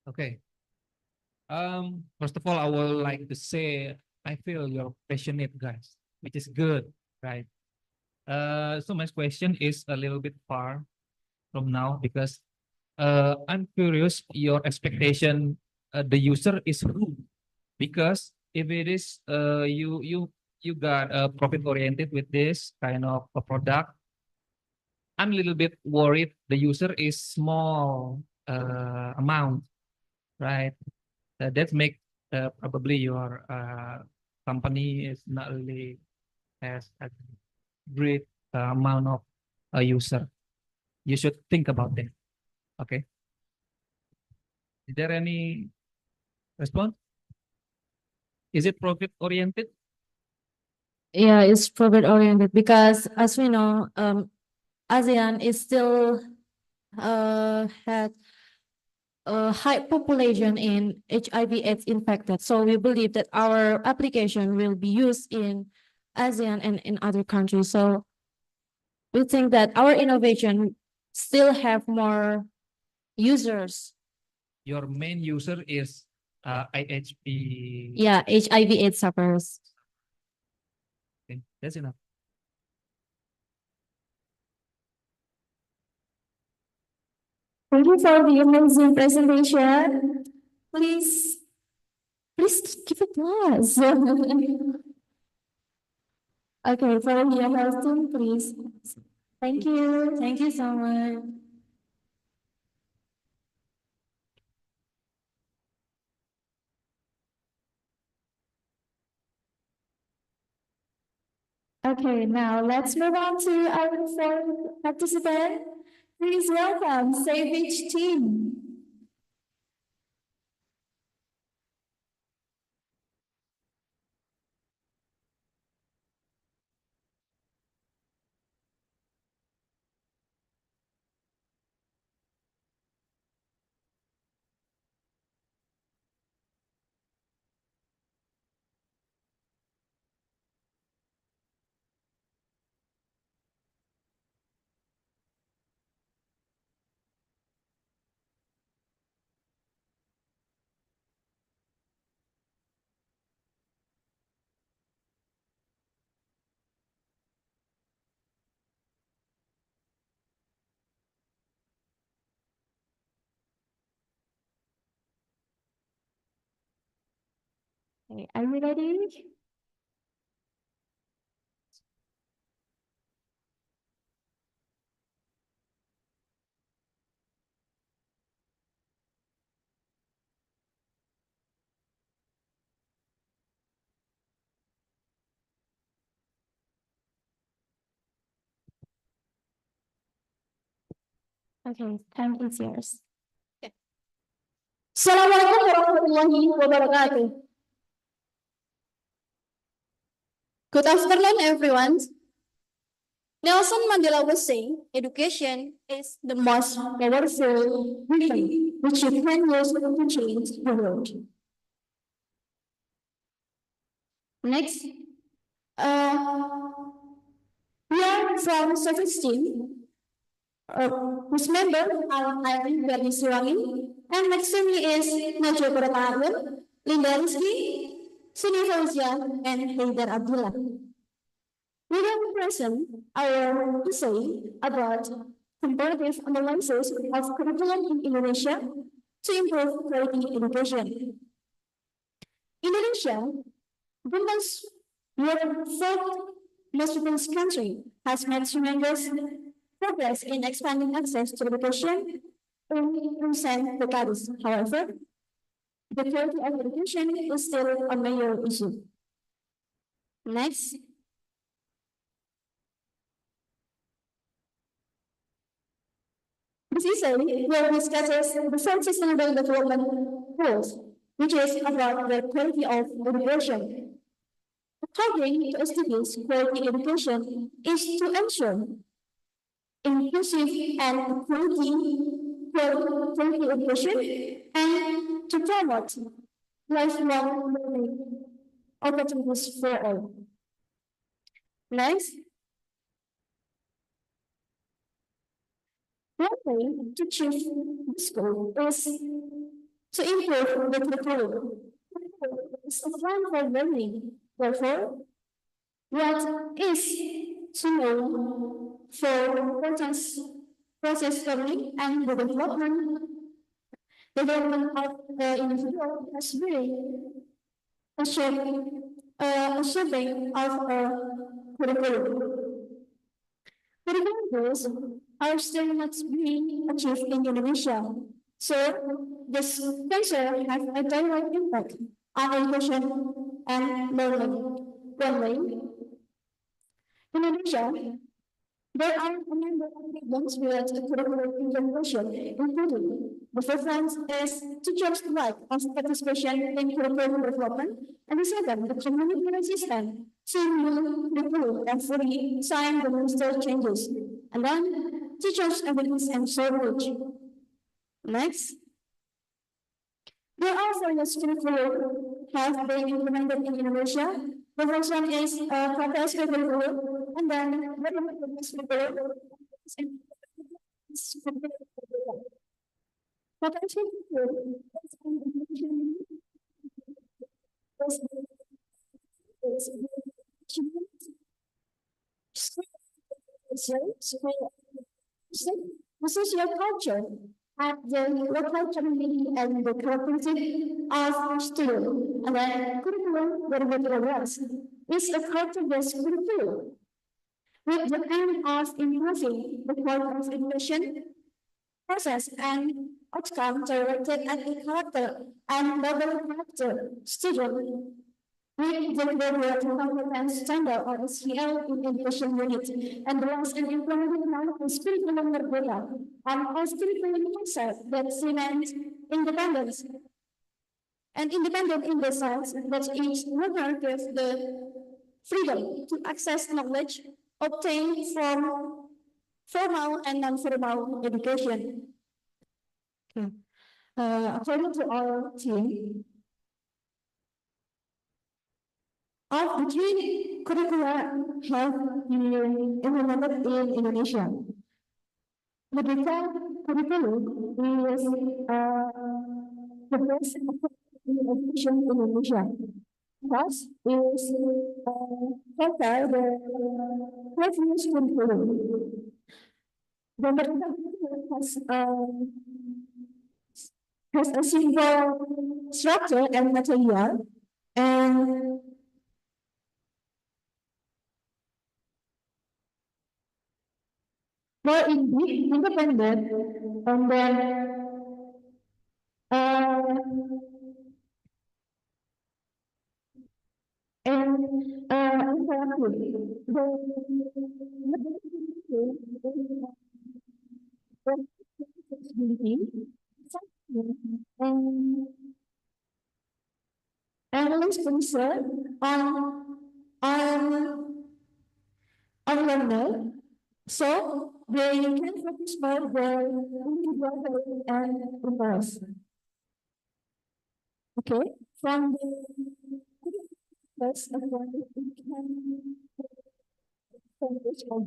Okay. First of all, I would like to say I feel you're passionate guys, which is good, right? So my question is a little bit far from now because I'm curious your expectation the user is who, because if it is you got profit oriented with this kind of a product, I'm a little bit worried the user is small amount, right? That make probably your company is not really has a great amount of user. You should think about that. Okay. Is there any response? Is it profit oriented? Yeah, it's profit oriented because as we know, ASEAN is still had a high population in HIV/AIDS infected. So we believe that our application will be used in ASEAN and in other countries. So we think that our innovation still have more users. Your main user is IHP. Yeah, HIV/AIDS sufferers. Okay, that's enough. Thank you for the amazing presentation. Please, please give applause. Okay, for your health team, please. Thank you. Thank you so much. Okay, now let's move on to our fourth participant. Please welcome Savage Team. Okay, are you ready? Okay, time is yours. Assalamualaikum warahmatullahi wabarakatuh. Good afternoon, everyone. Nelson Mandela was saying, education is the most powerful weapon which you can use to change the world. Next, we are from service team. whose member are Irene Berniswangi, and next to me is Najwa Pratahun, Linda Rizky, Suni Fauzia, and Haidar Abdullah. We will present our essay about comparative analysis of curriculum in Indonesia to improve quality education. Indonesia, the most fourth most populous country, has made tremendous progress in expanding access to education in recent decades. However, the quality of education is still a major issue. Next. This essay will discuss the fourth sustainable development goals, which is about the quality of education. According to SDGs, quality education is to ensure inclusive and quality education and to promote lifelong learning opportunities for all. Next. One way to achieve this goal is to improve the curriculum. It's a plan for learning. Therefore, what is to know for process learning and the development of the individual has been a shaping of a curriculum. Curriculum goals are still not being achieved in Indonesia, so this pressure has a direct impact on education and learning. One way, in Indonesia, there are a number of problems related to curriculum implementation, including the first one is teachers' lack of participation in curriculum development, and the second, the community resistance to new curriculum and fully sign the minister changes, and then teachers' evidence and shortage. Next. There are various curriculum have been implemented in Indonesia. The first one is Protest curriculum, and then Protest curriculum. Protest curriculum the social culture at the local community and the cooperative of students. And then curriculum progress is a part of this curriculum with the aim of improving the quality of education process and outcome directed at the character and level character student with the regulatory competence standard or SPL in education unit and was an implemented now is curriculum berbeda and also curriculum concept that cements independence and independent in the sense that each learner gives the freedom to access knowledge obtained from formal and non-formal education. According to our team, of the three curricula have been implemented in Indonesia. The default curriculum is the best in education in Indonesia. Thus, is better the previous curriculum. The has a simple structure and material, and more indeed independent, and then and less concern on learner, so they can focus more their individual and interest. Okay, from the first of all, we can focus on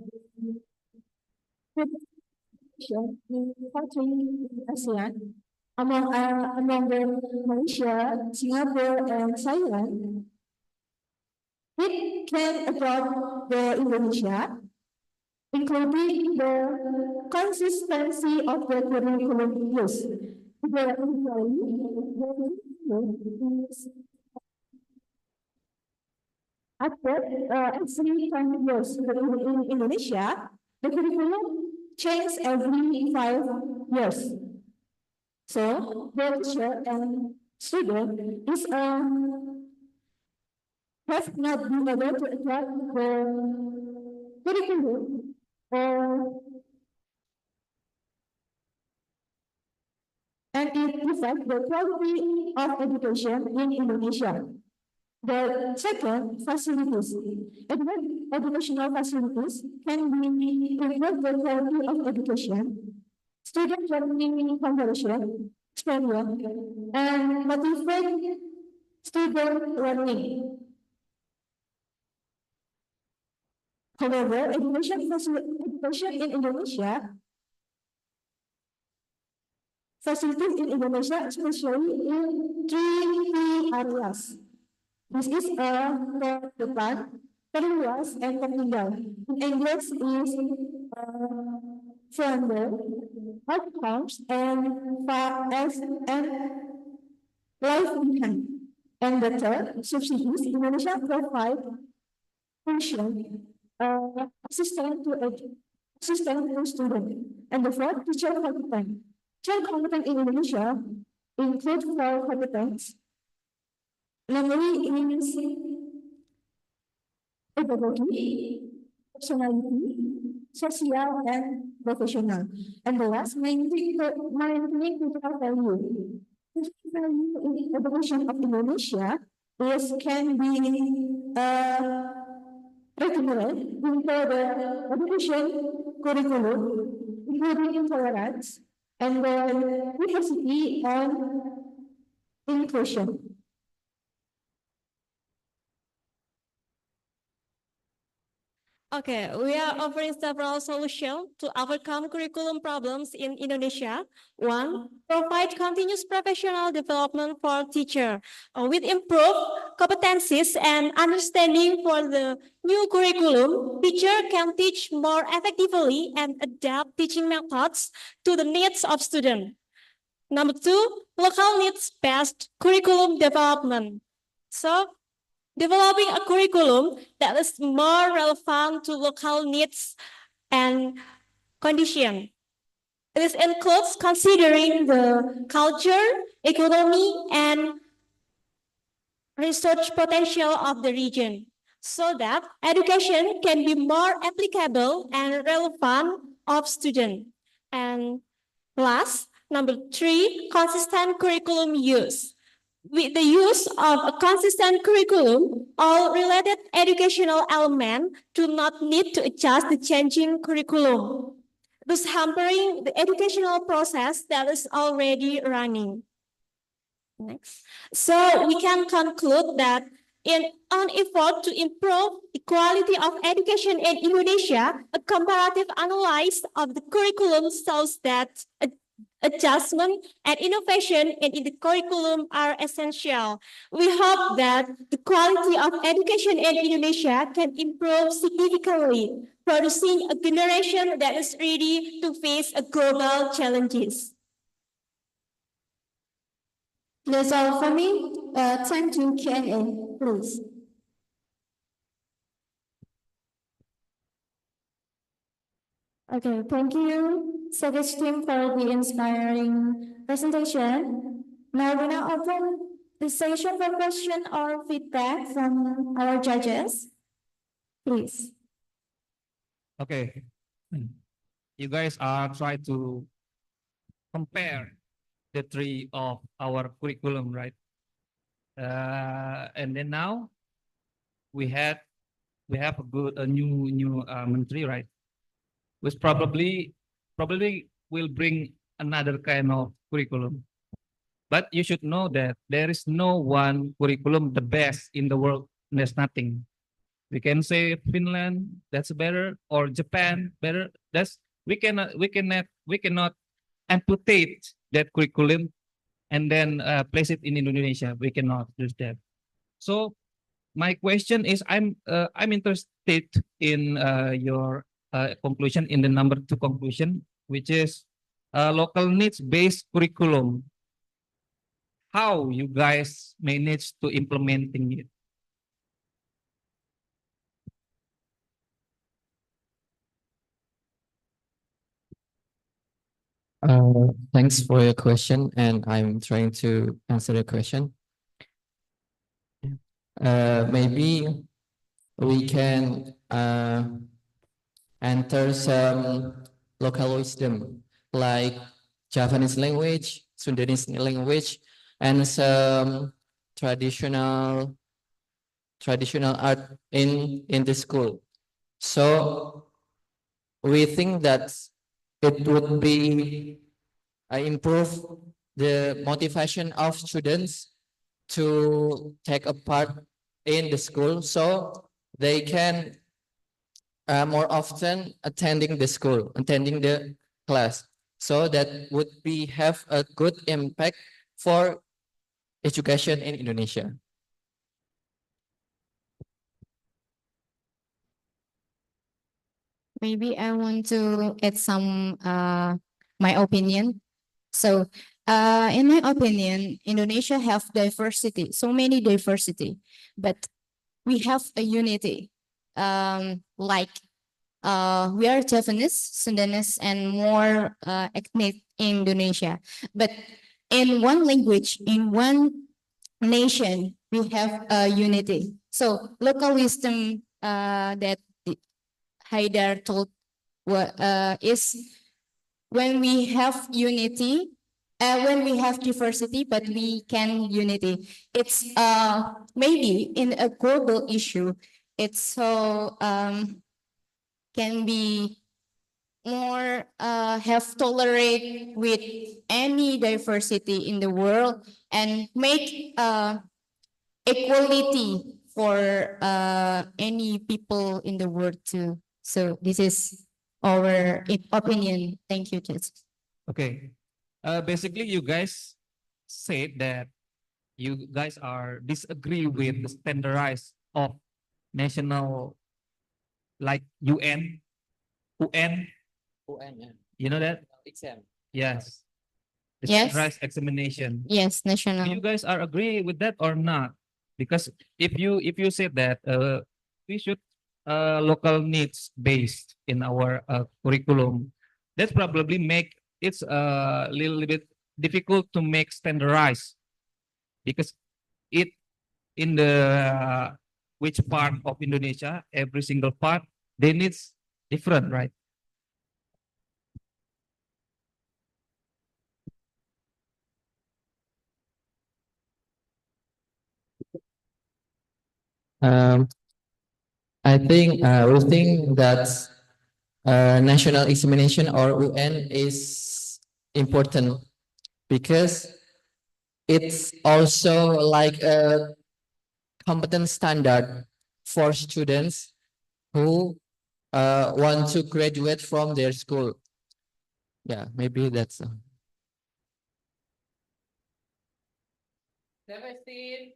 in country in ASEAN, among them Malaysia, Singapore, and Thailand. It can adopt the Indonesia, including the consistency of the curriculum use. The after actually 10 years in Indonesia, the curriculum changes every 5 years. So the teacher and student is have not been able to adapt the curriculum and it affects the quality of education in Indonesia. The second, facilities. Educational facilities can be improve the quality of education, student learning conversion, experience, and motivate student learning. However, education in Indonesia, facilities in Indonesia, especially in three key areas. This is depan, perluas, and tertinggal. In English is founder, outcomes, and and life behind. And the third, subsidies. Indonesia provide function, assistant to student. And the fourth, teacher competence. Teacher competence in Indonesia include four competence. Namely, is pedagogy, personality, social, and professional. And the last, maintaining cultural value. Cultural value in education of Indonesia can be recognized into the education curriculum, including intolerance, and the diversity and inclusion. Okay, we are offering several solutions to overcome curriculum problems in Indonesia. One, provide continuous professional development for teachers with improved competencies and understanding for the new curriculum. Teacher can teach more effectively and adapt teaching methods to the needs of students. Number two, local needs-based curriculum development. So, developing a curriculum that is more relevant to local needs and conditions. This includes considering the culture, economy, and research potential of the region so that education can be more applicable and relevant of students. And last, number three, consistent curriculum use. With the use of a consistent curriculum, all related educational elements do not need to adjust the changing curriculum, thus hampering the educational process that is already running. Next. So we can conclude that in an effort to improve the quality of education in Indonesia, a comparative analysis of the curriculum shows that adjustment and innovation in the curriculum are essential. We hope that the quality of education in Indonesia can improve significantly, producing a generation that is ready to face global challenges. That's all for me. Time to Q&A, please. Okay, thank you, Savage team, for the inspiring presentation. Now we now open the session for question or feedback from our judges. Please. Okay. You guys are trying to compare the three of our curriculum, right? And then now we have a new menteri, right? Which probably will bring another kind of curriculum. But you should know that there is no one curriculum the best in the world. There's nothing. We can say Finland, that's better, or Japan, better. we cannot amputate that curriculum and then place it in Indonesia. We cannot do that. So my question is, I'm interested in your conclusion, in the number two conclusion, which is local needs based curriculum. How you guys manage to implementing it? Thanks for your question, and I'm trying to answer the question. Maybe we can enter some local wisdom like Javanese language, Sundanese language, and some traditional art in the school. So we think that it would be improve the motivation of students to take a part in the school, so they can more often attending the class. So that would be have a good impact for education in Indonesia. Maybe I want to add some my opinion. So in my opinion, Indonesia have diversity, so many diversity, but we have a unity. Like we are Javanese, Sundanese, and more ethnic in Indonesia. But in one language, in one nation, we have a unity. So local wisdom that Haidar told is when we have unity, when we have diversity, but we can unity. It's maybe in a global issue, it's so can be more have tolerate with any diversity in the world and make equality for any people in the world too. So this is our opinion. Thank you, Judge. Okay. Basically, you guys said that you guys are disagree with the standardized of national, like UN. UN, yeah. You know that? Exam. Yes. The Yes. standardized examination. Yes, You national. guys are agree with that or not? Because if you said that we should local needs based in our curriculum, that probably make it's a little bit difficult to make standardized, because it in the which part of Indonesia, every single part, they needs different, right? Um, I think we think that national examination or UN is important because it's also like a competence standard for students who want to graduate from their school. Yeah, maybe that's. 17,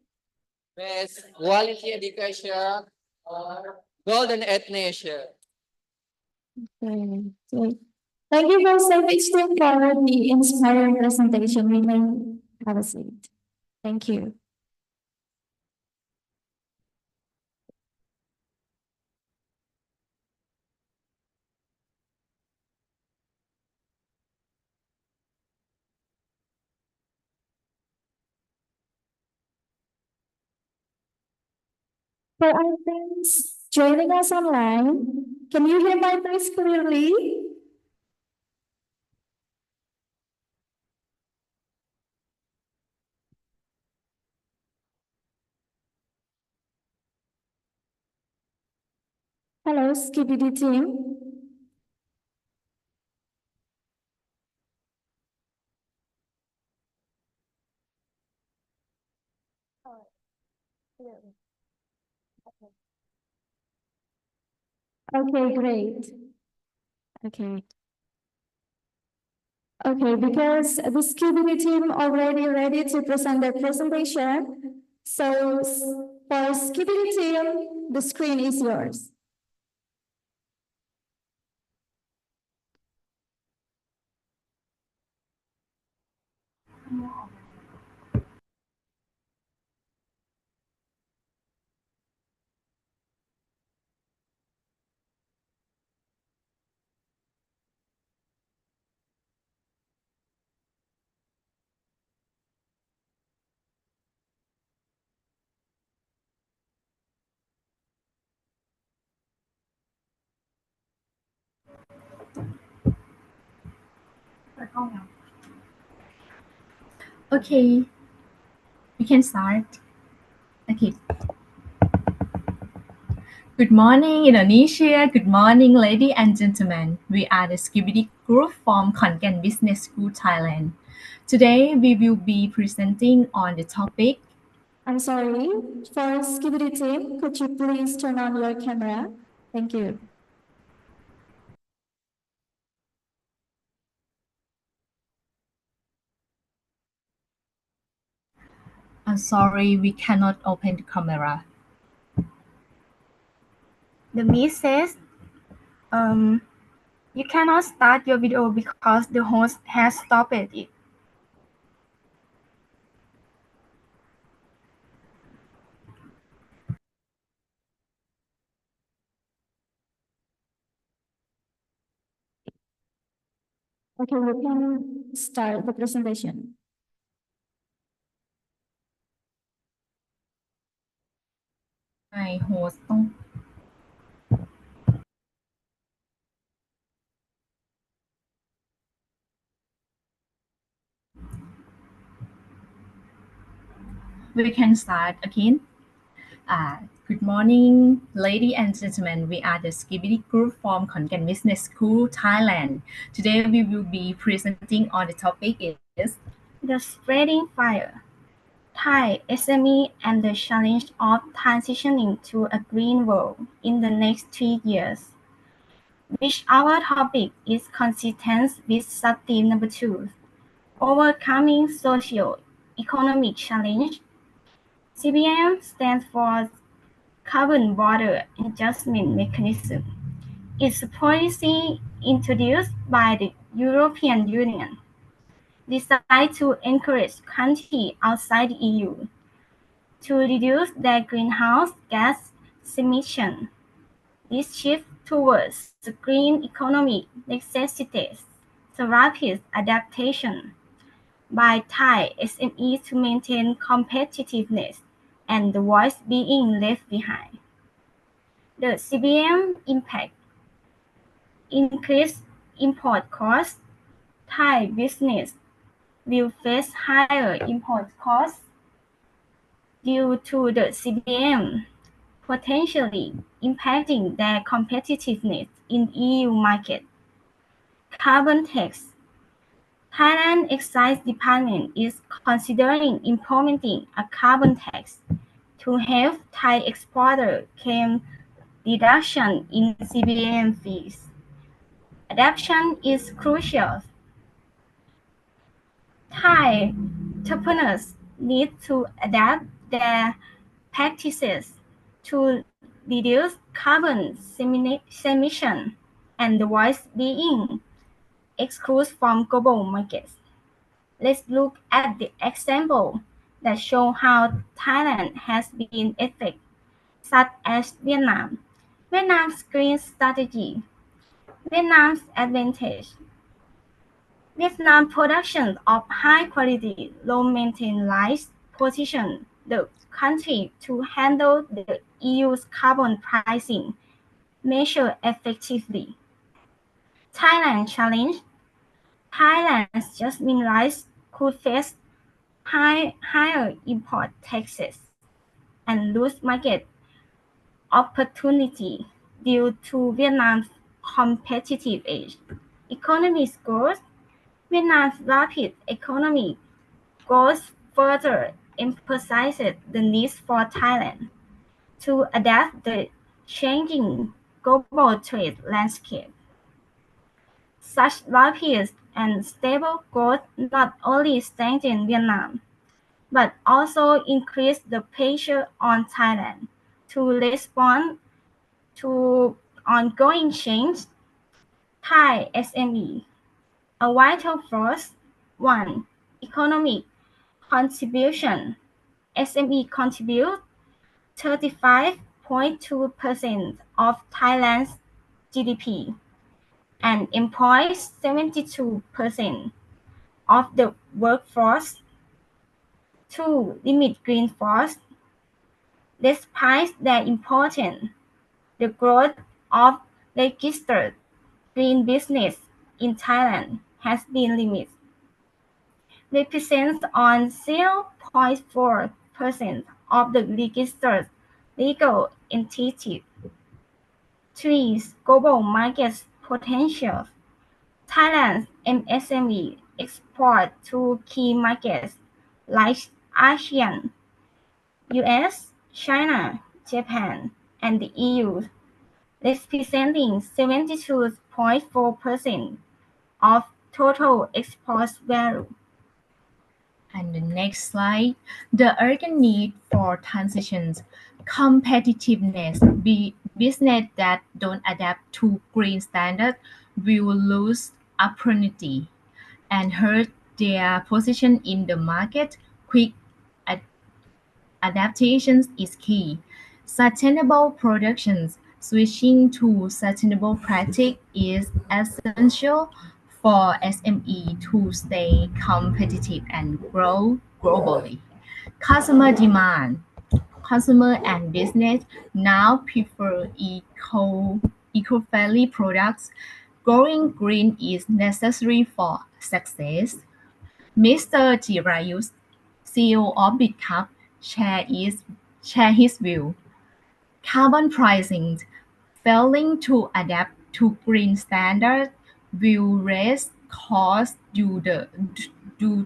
best quality education or golden age nation. Okay. So, thank you for Savage Team for the inspiring presentation. We may have a seat. Thank you. For our friends joining us online, can you hear my voice clearly? Hello, Skibidi team. Okay, great. Okay. Okay, because the Skibidi team already ready to present their presentation. So for Skibidi team, the screen is yours. Okay, we can start. Okay. Good morning, Indonesia. Good morning, ladies and gentlemen. We are the Skibidi Group from Khon Business School, Thailand. Today, we will be presenting on the topic. I'm sorry, for Skibidi team, could you please turn on your camera? Thank you. I'm sorry, we cannot open the camera. The Meet says, you cannot start your video because the host has stopped it. Okay, we can start the presentation. My host ต้อง We can start again. Good morning, ladies and gentlemen. We are the Skibidi Group from Khon Business School, Thailand. Today we will be presenting on the topic is the spreading fire, Thai SME and the challenge of transitioning to a green world in the next 3 years, which our topic is consistent with sub-theme number 2, overcoming socio-economic challenge. CBM stands for Carbon Border Adjustment Mechanism. It's a policy introduced by the European Union, designed to encourage countries outside the EU to reduce their greenhouse gas emissions. This shift towards the green economy necessitates the rapid adaptation by Thai SMEs to maintain competitiveness and avoid being left behind. The CBM impact increased import costs. Thai business will face higher import costs due to the CBM, potentially impacting their competitiveness in EU market. Carbon tax. Thailand Excise Department is considering implementing a carbon tax to help Thai exporters claim reduction in CBM fees. Adaptation is crucial. Thai entrepreneurs need to adapt their practices to reduce carbon emission and avoid being excluded from global markets. Let's look at the example that show how Thailand has been affected, such as Vietnam. Vietnam's green strategy. Vietnam's advantage. Vietnam production of high-quality, low-maintenance rice position the country to handle the EU's carbon pricing measure effectively. Thailand challenge. Thailand's jasmine rice could face higher import taxes and lose market opportunity due to Vietnam's competitive edge. Economic growth. Vietnam's rapid economic growth further emphasizes the need for Thailand to adapt the changing global trade landscape. Such rapid and stable growth not only strengthen Vietnam, but also increase the pressure on Thailand to respond to ongoing change. Thai SME, a vital force. 1. Economic contribution. SME contribute 35.2% of Thailand's GDP and employs 72% of the workforce. 2. Limit green force. Despite their importance, the growth of registered green business in Thailand has been limited, represents on 0.4% of the registered legal entities. 3. Global market potential. Thailand's MSME export to key markets like Asean, US, China, Japan, and the EU, representing 72.4% of total export value. And the next slide, the urgent need for transitions, competitiveness, business that don't adapt to green standards will lose opportunity and hurt their position in the market. Quick adaptations is key. Sustainable productions, switching to sustainable practice is essential for SME to stay competitive and grow globally. Customer demand. Consumer and business now prefer eco-friendly products. Going green is necessary for success. Mr. Jirayus, CEO of BitCup, share his view. Carbon pricing, failing to adapt to green standards will raise costs due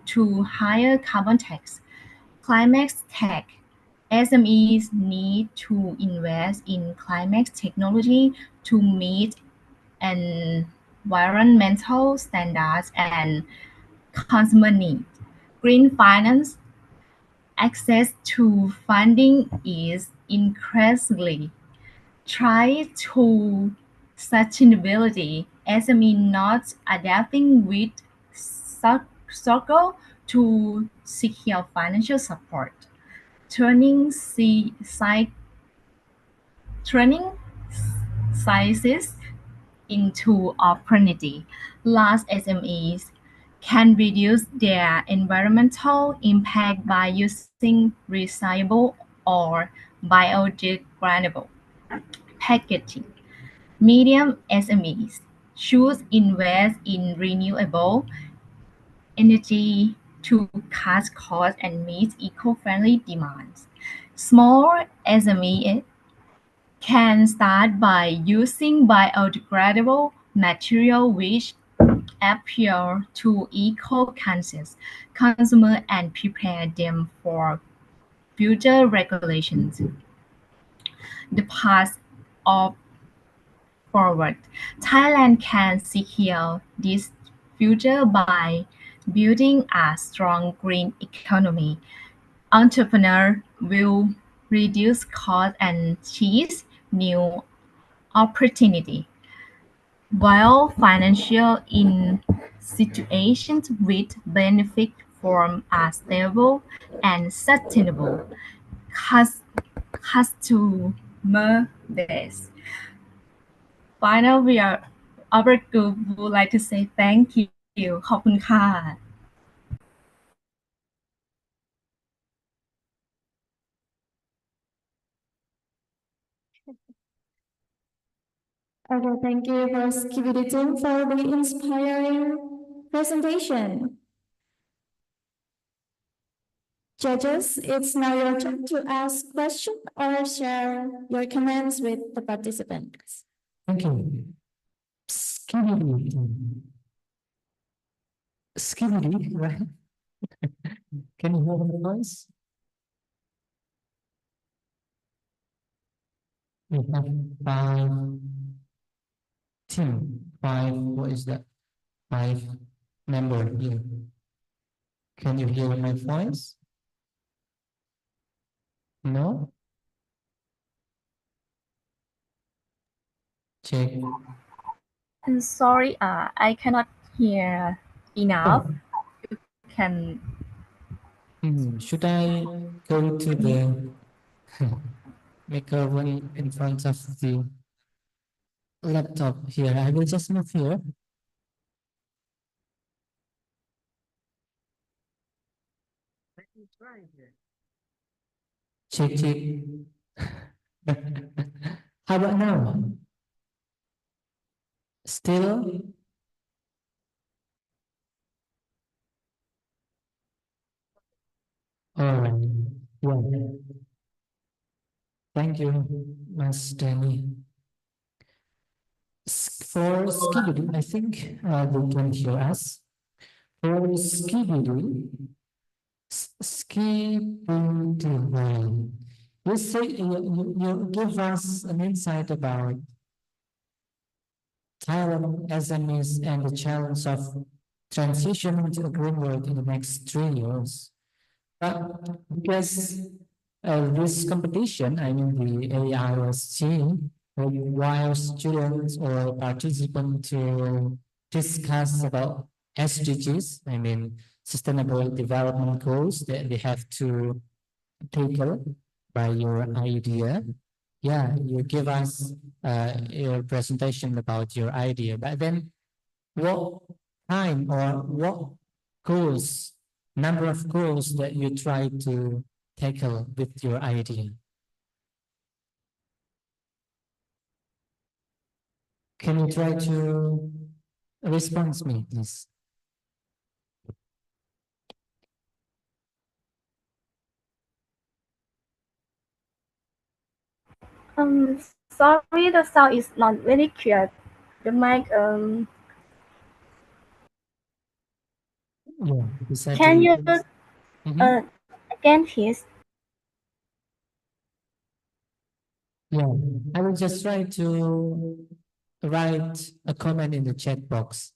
to higher carbon tax. Climate tech, SMEs need to invest in climate technology to meet environmental standards and consumer needs. Green finance, access to funding is increasingly tied to sustainability. SME not adapting with struggle to secure financial support, turning sizes into opportunity. Large SMEs can reduce their environmental impact by using recyclable or biodegradable packaging. Medium SMEs should invest in renewable energy to cut costs and meet eco-friendly demands. Small SMEs can start by using biodegradable material which appeal to eco-conscious consumers and prepare them for future regulations. The path of forward. Thailand can secure this future by building a strong green economy. Entrepreneurs will reduce costs and seize new opportunity, while financial institutions will benefit from a stable and sustainable customer base. Finally, our group would like to say thank you. ขอบคุณค่ะ Okay, thank you for Skibidi team for the inspiring presentation. Judges, it's now your turn to ask questions or share your comments with the participants. Thank you. Skibidi. Skibidi, right? Can you hear the voice? We have 5 team. 5, what is that? 5 member here. Can you hear my voice? No? Check. I'm sorry, I cannot hear enough. You can Should I go to the microphone in front of the laptop here? I will just move here. Check, check. How about now? Still? All right. Yeah. Thank you, Mas Danny. For Skibidi, I think they can hear us. For Skibidi, Skibidi, you say you give us an insight about Thailand SMEs and the challenge of transition to a green world in the next 3 years. Because this competition, I mean the AISG, requires students or participants to discuss about SDGs, I mean Sustainable Development Goals that they have to tackle by your idea. Yeah, you give us your presentation about your idea, but then what time or what goals, number of goals that you try to tackle with your idea? Can you try to respond to me, please? Sorry, the sound is not very clear. The mic, Yeah, beside can you Mhm. again, please? Yeah, I will just try to write a comment in the chat box.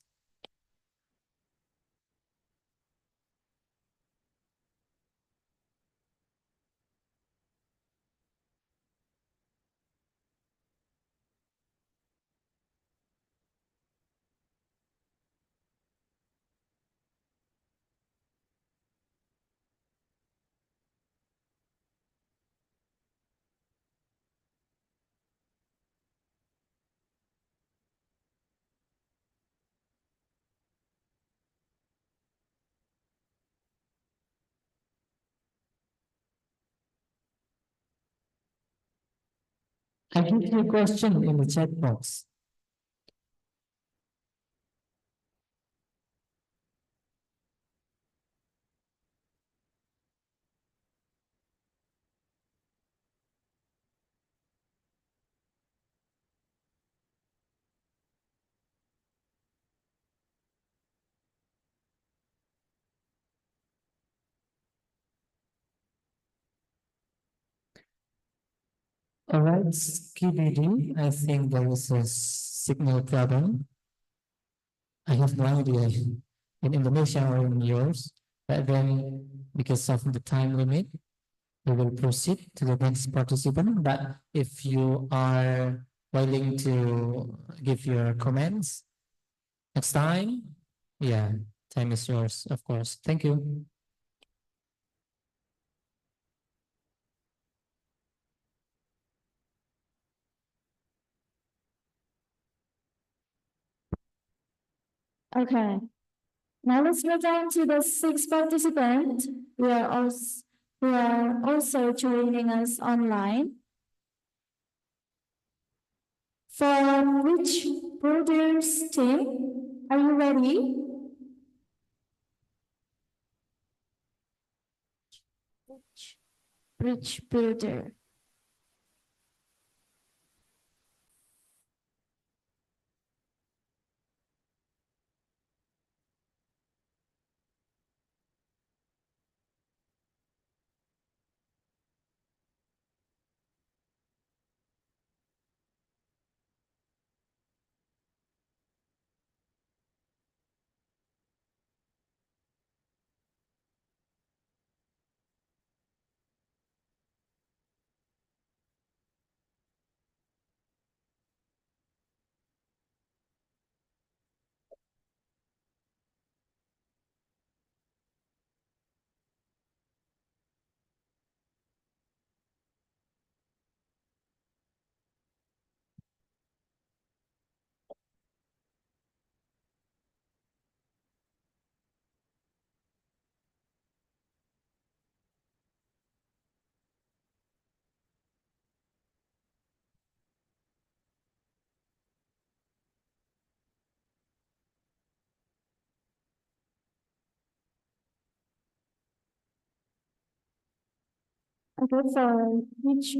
I give you a question in the chat box. All right, Skibidi, I think there is a signal problem. I have no idea in Indonesia or in yours, but then because of the time limit, we will proceed to the next participant. But if you are willing to give your comments next time, yeah, time is yours, of course. Thank you. Okay. Now let's move on to the sixth participant who are also joining us online. From which Brothers team? Are you ready? Bridge Builder. Okay, for which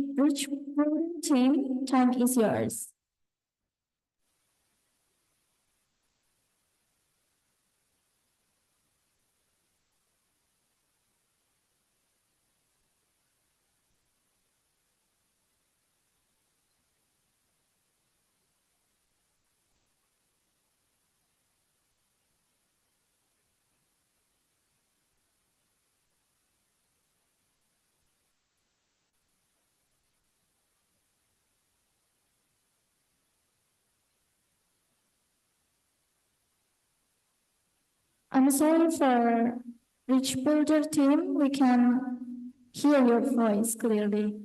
building team, time is yours. I'm sorry for which builder team, we can hear your voice clearly.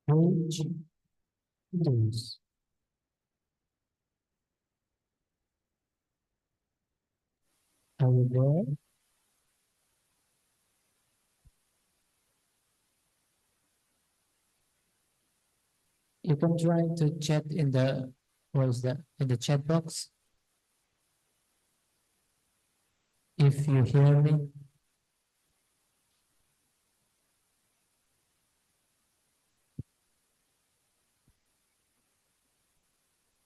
Which buildings? Are you there? You can try to chat in the, what is that, in the chat box. If you hear me.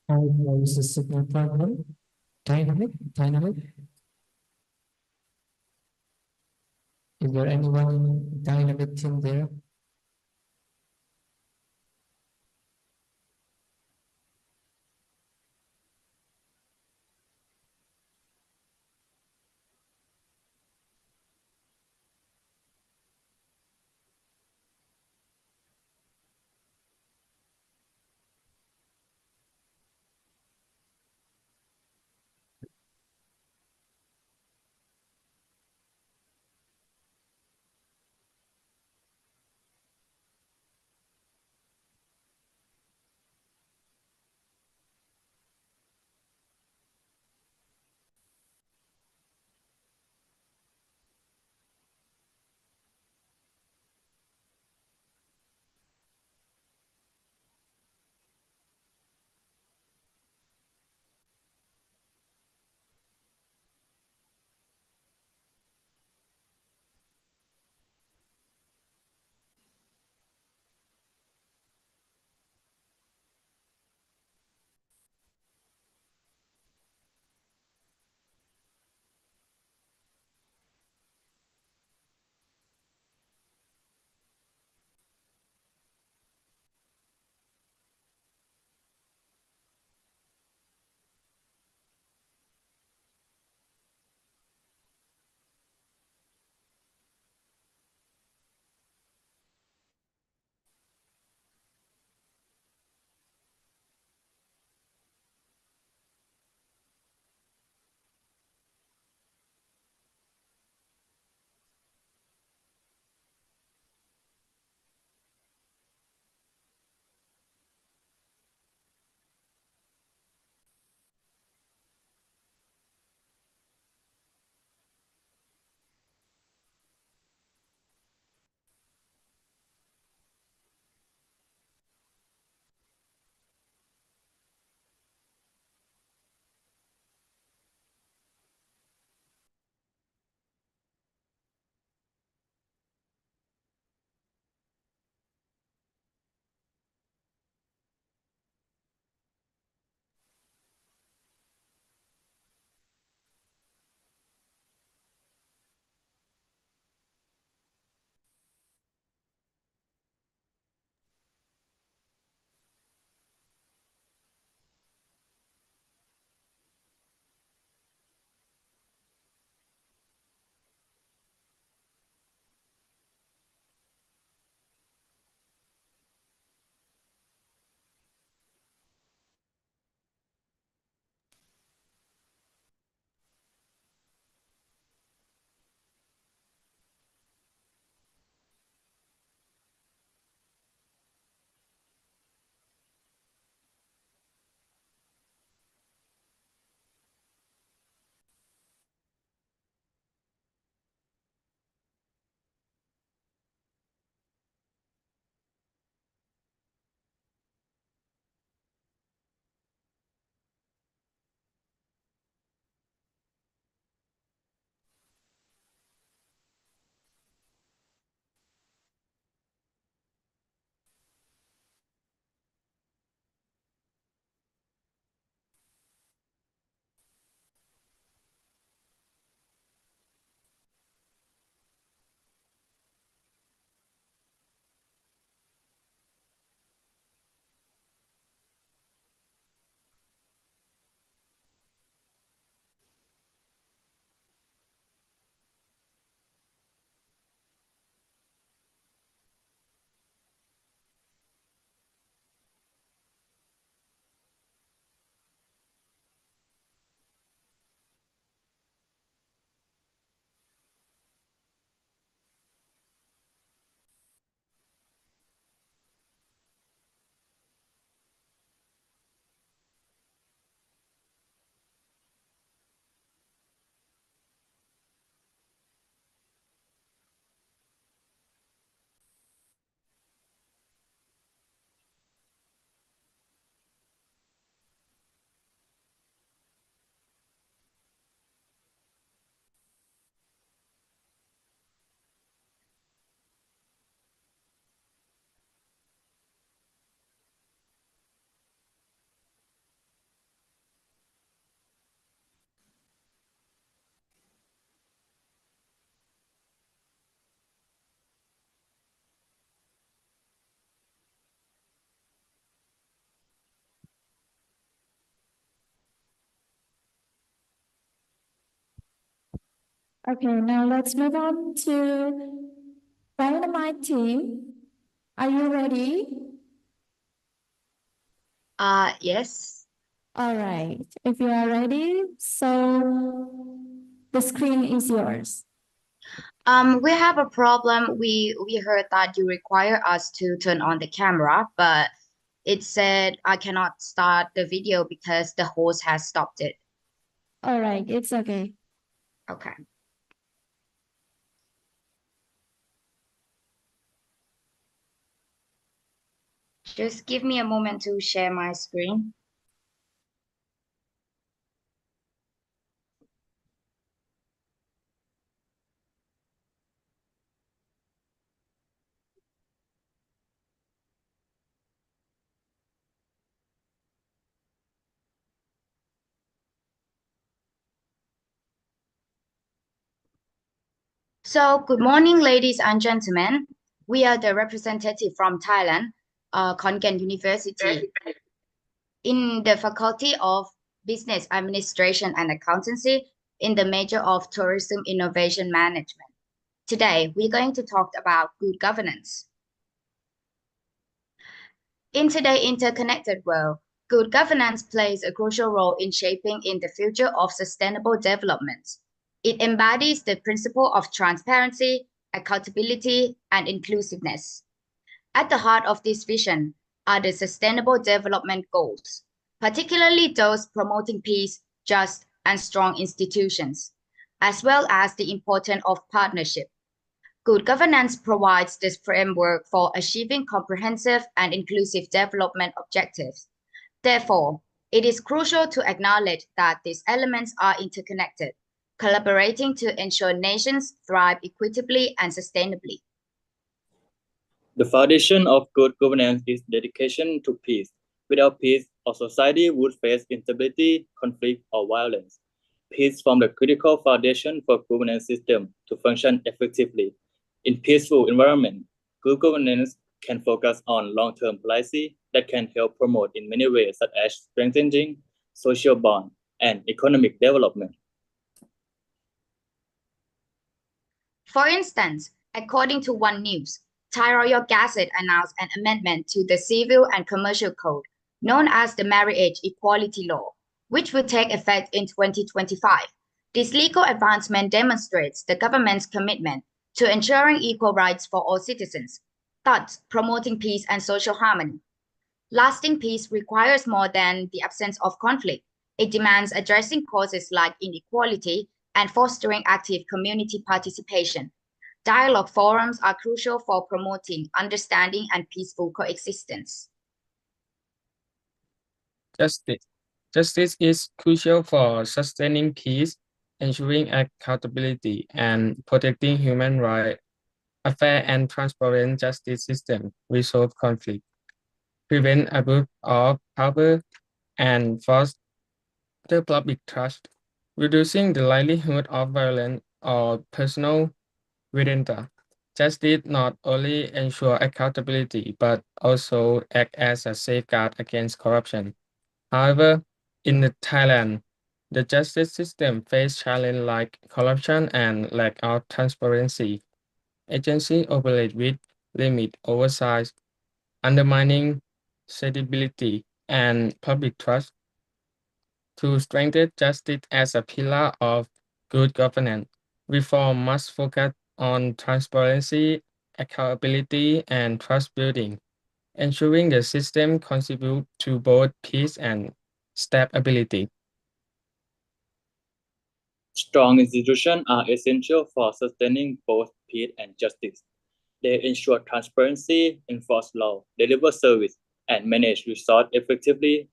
Or there is a signal problem. Dynamic. Is there anyone dynamic team there? Okay, now let's move on to Dynamite team. Are you ready? Yes. All right, if you are ready, so the screen is yours. We have a problem. We heard that you require us to turn on the camera, but it said I cannot start the video because the host has stopped it. All right, it's okay. Okay. Just give me a moment to share my screen. So, good morning, ladies and gentlemen. We are the representative from Thailand, Khon Kaen University, in the Faculty of Business Administration and Accountancy in the major of Tourism Innovation Management. Today, we're going to talk about good governance. In today's interconnected world, good governance plays a crucial role in shaping in the future of sustainable development. It embodies the principle of transparency, accountability, and inclusiveness. At the heart of this vision are the Sustainable Development Goals, particularly those promoting peace, just, and strong institutions, as well as the importance of partnership. Good governance provides this framework for achieving comprehensive and inclusive development objectives. Therefore, it is crucial to acknowledge that these elements are interconnected, collaborating to ensure nations thrive equitably and sustainably. The foundation of good governance is dedication to peace. Without peace, our society would face instability, conflict, or violence. Peace forms the critical foundation for governance system to function effectively. In peaceful environment, good governance can focus on long-term policy that can help promote in many ways, such as strengthening social bond and economic development. For instance, according to One News, Thai Royal Gazette announced an amendment to the Civil and Commercial Code, known as the Marriage Equality Law, which will take effect in 2025. This legal advancement demonstrates the government's commitment to ensuring equal rights for all citizens, thus promoting peace and social harmony. Lasting peace requires more than the absence of conflict. It demands addressing causes like inequality and fostering active community participation. Dialogue forums are crucial for promoting understanding and peaceful coexistence. Justice. Justice is crucial for sustaining peace, ensuring accountability, and protecting human rights. A fair and transparent justice system resolve conflict, prevent abuse of power, and foster public trust, reducing the likelihood of violence or personal vendetta. Justice not only ensure accountability but also act as a safeguard against corruption. However, in Thailand, the justice system faces challenges like corruption and lack of transparency. Agencies operate with limited oversight, undermining credibility and public trust. To strengthen justice as a pillar of good governance, reform must focus on transparency, accountability, and trust building, ensuring the system contributes to both peace and stability. Strong institutions are essential for sustaining both peace and justice. They ensure transparency, enforce law, deliver service, and manage resources effectively,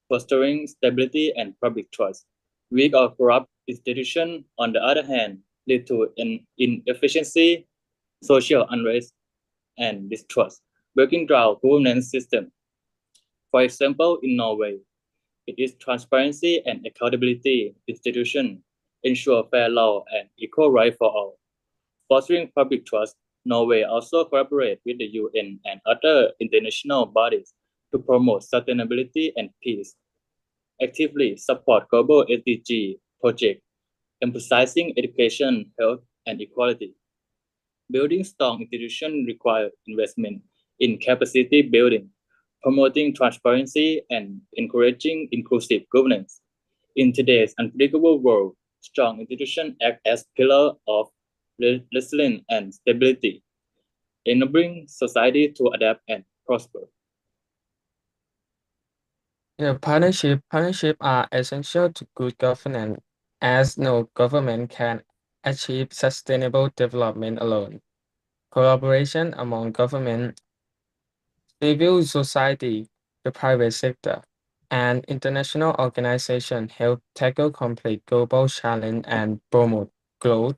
fostering stability and public trust. Weak or corrupt institutions, on the other hand, lead to inefficiency, social unrest, and distrust, breaking down governance system. For example, in Norway, it is transparency and accountability institution ensure fair law and equal right for all. Fostering public trust, Norway also cooperates with the UN and other international bodies to promote sustainability and peace. Actively support global SDG projects emphasizing education, health, and equality. Building strong institutions requires investment in capacity building, promoting transparency, and encouraging inclusive governance. In today's unpredictable world, strong institutions act as pillars of resilience and stability, enabling society to adapt and prosper. Partnership are essential to good governance, as no government can achieve sustainable development alone. Collaboration among government, civil society, the private sector, and international organizations help tackle complex global challenges and promote growth.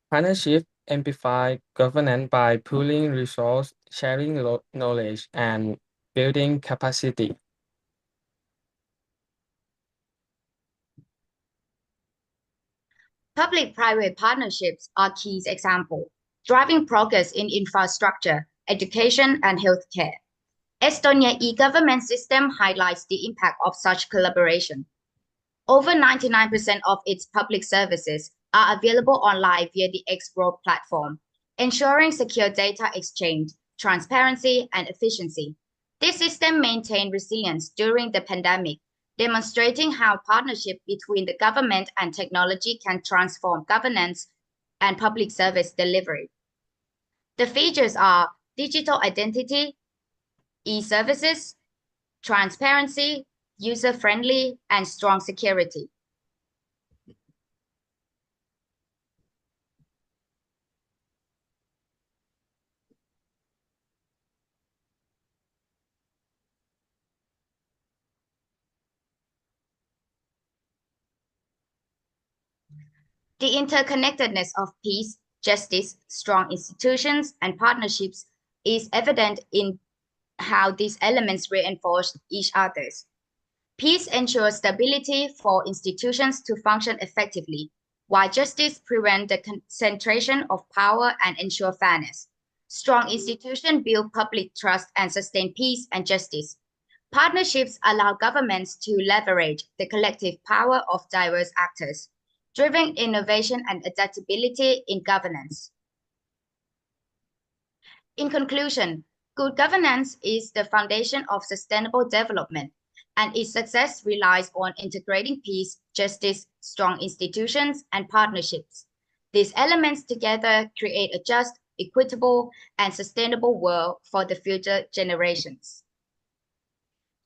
Partnership amplify governance by pooling resources, sharing knowledge, and building capacity. Public-private partnerships are key examples, driving progress in infrastructure, education, and healthcare. Estonia e-government system highlights the impact of such collaboration. Over 99% of its public services are available online via the Explore platform, ensuring secure data exchange, transparency, and efficiency. This system maintained resilience during the pandemic, demonstrating how partnership between the government and technology can transform governance and public service delivery. The features are digital identity, e-services, transparency, user-friendly, and strong security. The interconnectedness of peace, justice, strong institutions, and partnerships is evident in how these elements reinforce each other's. Peace ensures stability for institutions to function effectively, while justice prevents the concentration of power and ensure fairness. Strong institutions build public trust and sustain peace and justice. Partnerships allow governments to leverage the collective power of diverse actors, driving innovation and adaptability in governance. In conclusion, good governance is the foundation of sustainable development, and its success relies on integrating peace, justice, strong institutions, and partnerships. These elements together create a just, equitable, and sustainable world for the future generations.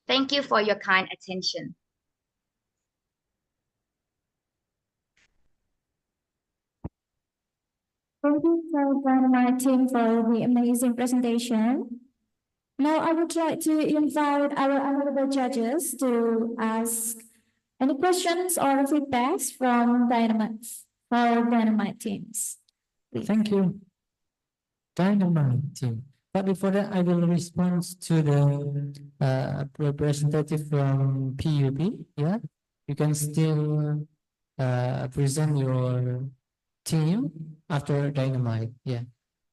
Thank you for your kind attention. Thank you so my team for the amazing presentation. Now I would like to invite our honorable judges to ask any questions or feedbacks from Dynamite teams. Thank you, Dynamite team. But before that, I will respond to the representative from PUB. Yeah, you can still present your team after Dynamite. Yeah,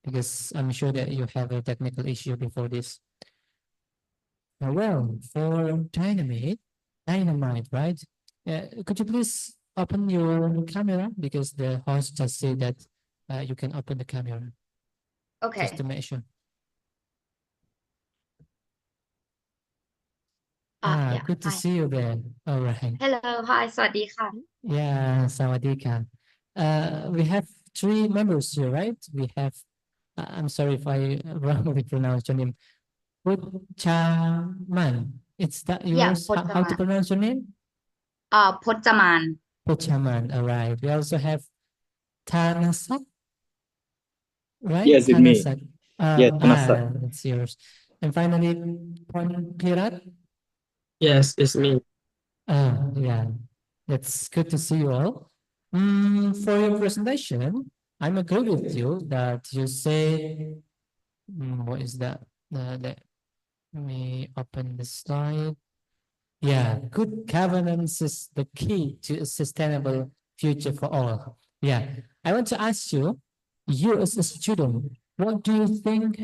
because I'm sure that you have a technical issue before this. Well, for Dynamite, right? Could you please open your camera, because the host just said that you can open the camera. Okay. Just to make sure. Yeah, good to hi. see you there. All right. Hello, hi, สวัสดีค่ะ Yeah, sawadika. We have 3 members here, right? We have, I'm sorry if I wrongly pronounced your name. Puchaman. It's that yours? How to Pochaman. pronounce your name? Pochaman. Puchaman. All right. We also have Tanasak. Right? Yes, it's me. Tanasak. Yes, Tanasak. It's yours. And finally, Ponpirat. Yes, it's me. Yeah. That's good to see you all. For your presentation, I'm agree with you that you say, what is that? Let me open the slide. Yeah, good governance is the key to a sustainable future for all. Yeah, I want to ask you, you as a student, what do you think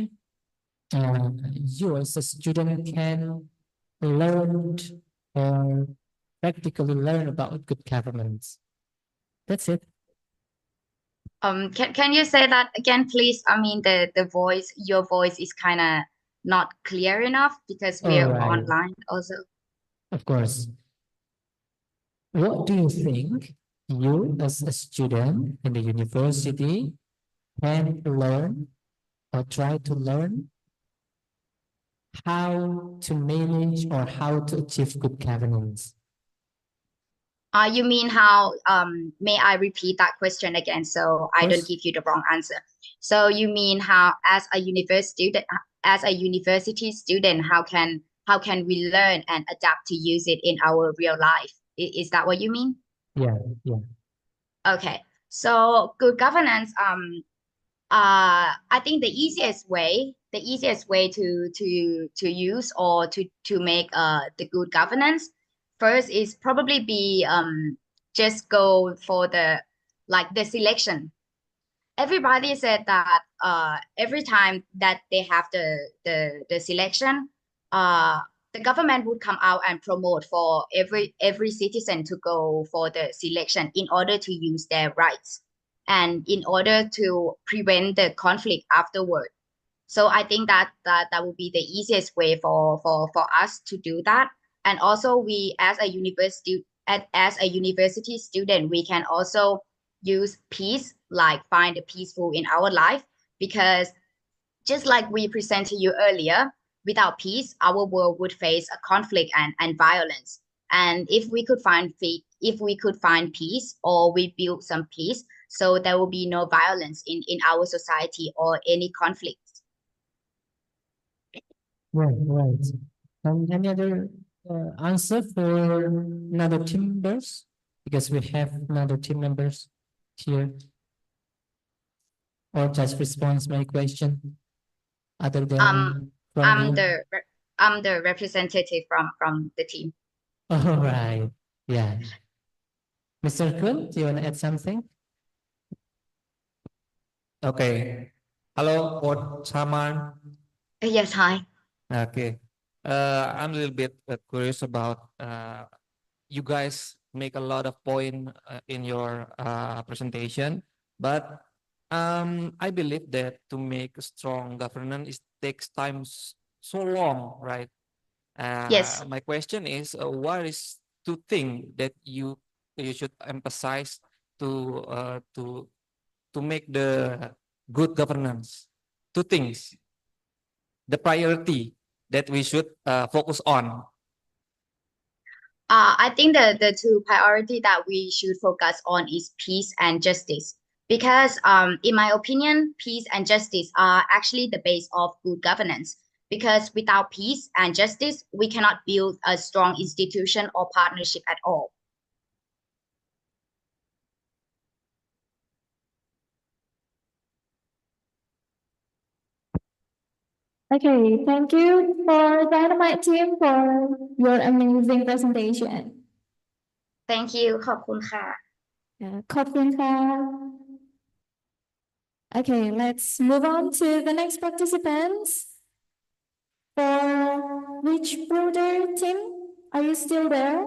you as a student can learn or practically learn about good governance? That's it. Can you say that again, please? I mean, your voice is kind of not clear enough because All we're right. online also. Of course. What do you think you, as a student in the university, can learn or try to learn how to manage or how to achieve good governance? You mean how, may I repeat that question again so I don't Course. give you the wrong answer? So you mean how, as a university student, how can we learn and adapt to use it in our real life? Is that what you mean? Yeah, yeah. Okay. So good governance, I think the easiest way to use or to make the good governance first is probably be just go for the selection. Everybody said that every time that they have the selection, uh the government would come out and promote for every citizen to go for the selection in order to use their rights and in order to prevent the conflict afterward. So I think that would be the easiest way for us to do that. And also we as a university student, we can also use peace, like find the peaceful in our life, because just like we presented to you earlier, without peace, our world would face a conflict and violence. And if we could find peace or we build some peace, so there will be no violence in our society or any conflict. Right, right. Any other answer for another team members? Because we have another team members here. Or just response my question other Um, than from I'm you? I'm the representative from the team. All right. Yeah. Mr. Kun, do you want to add something? Okay. Hello, Coach Saman. Yes, hi. Okay. I'm a little bit curious about you guys make a lot of point in your presentation, but I believe that to make a strong governance it takes time so long, right? Yes. My question is, what is two things that you should emphasize to uh, to to make the good governance? Two things, the priority that we should focus on. I think the two priority that we should focus on is peace and justice. Because in my opinion, peace and justice are actually the base of good governance. Because without peace and justice, we cannot build a strong institution or partnership at all. Okay, thank you for Dynamite team for your amazing presentation. Thank you ขอบคุณค่ะ ขอบคุณค่ะ Okay, let's move on to the next participants. For which brother team? Are you still there?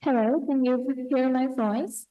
Hello, can you hear my voice?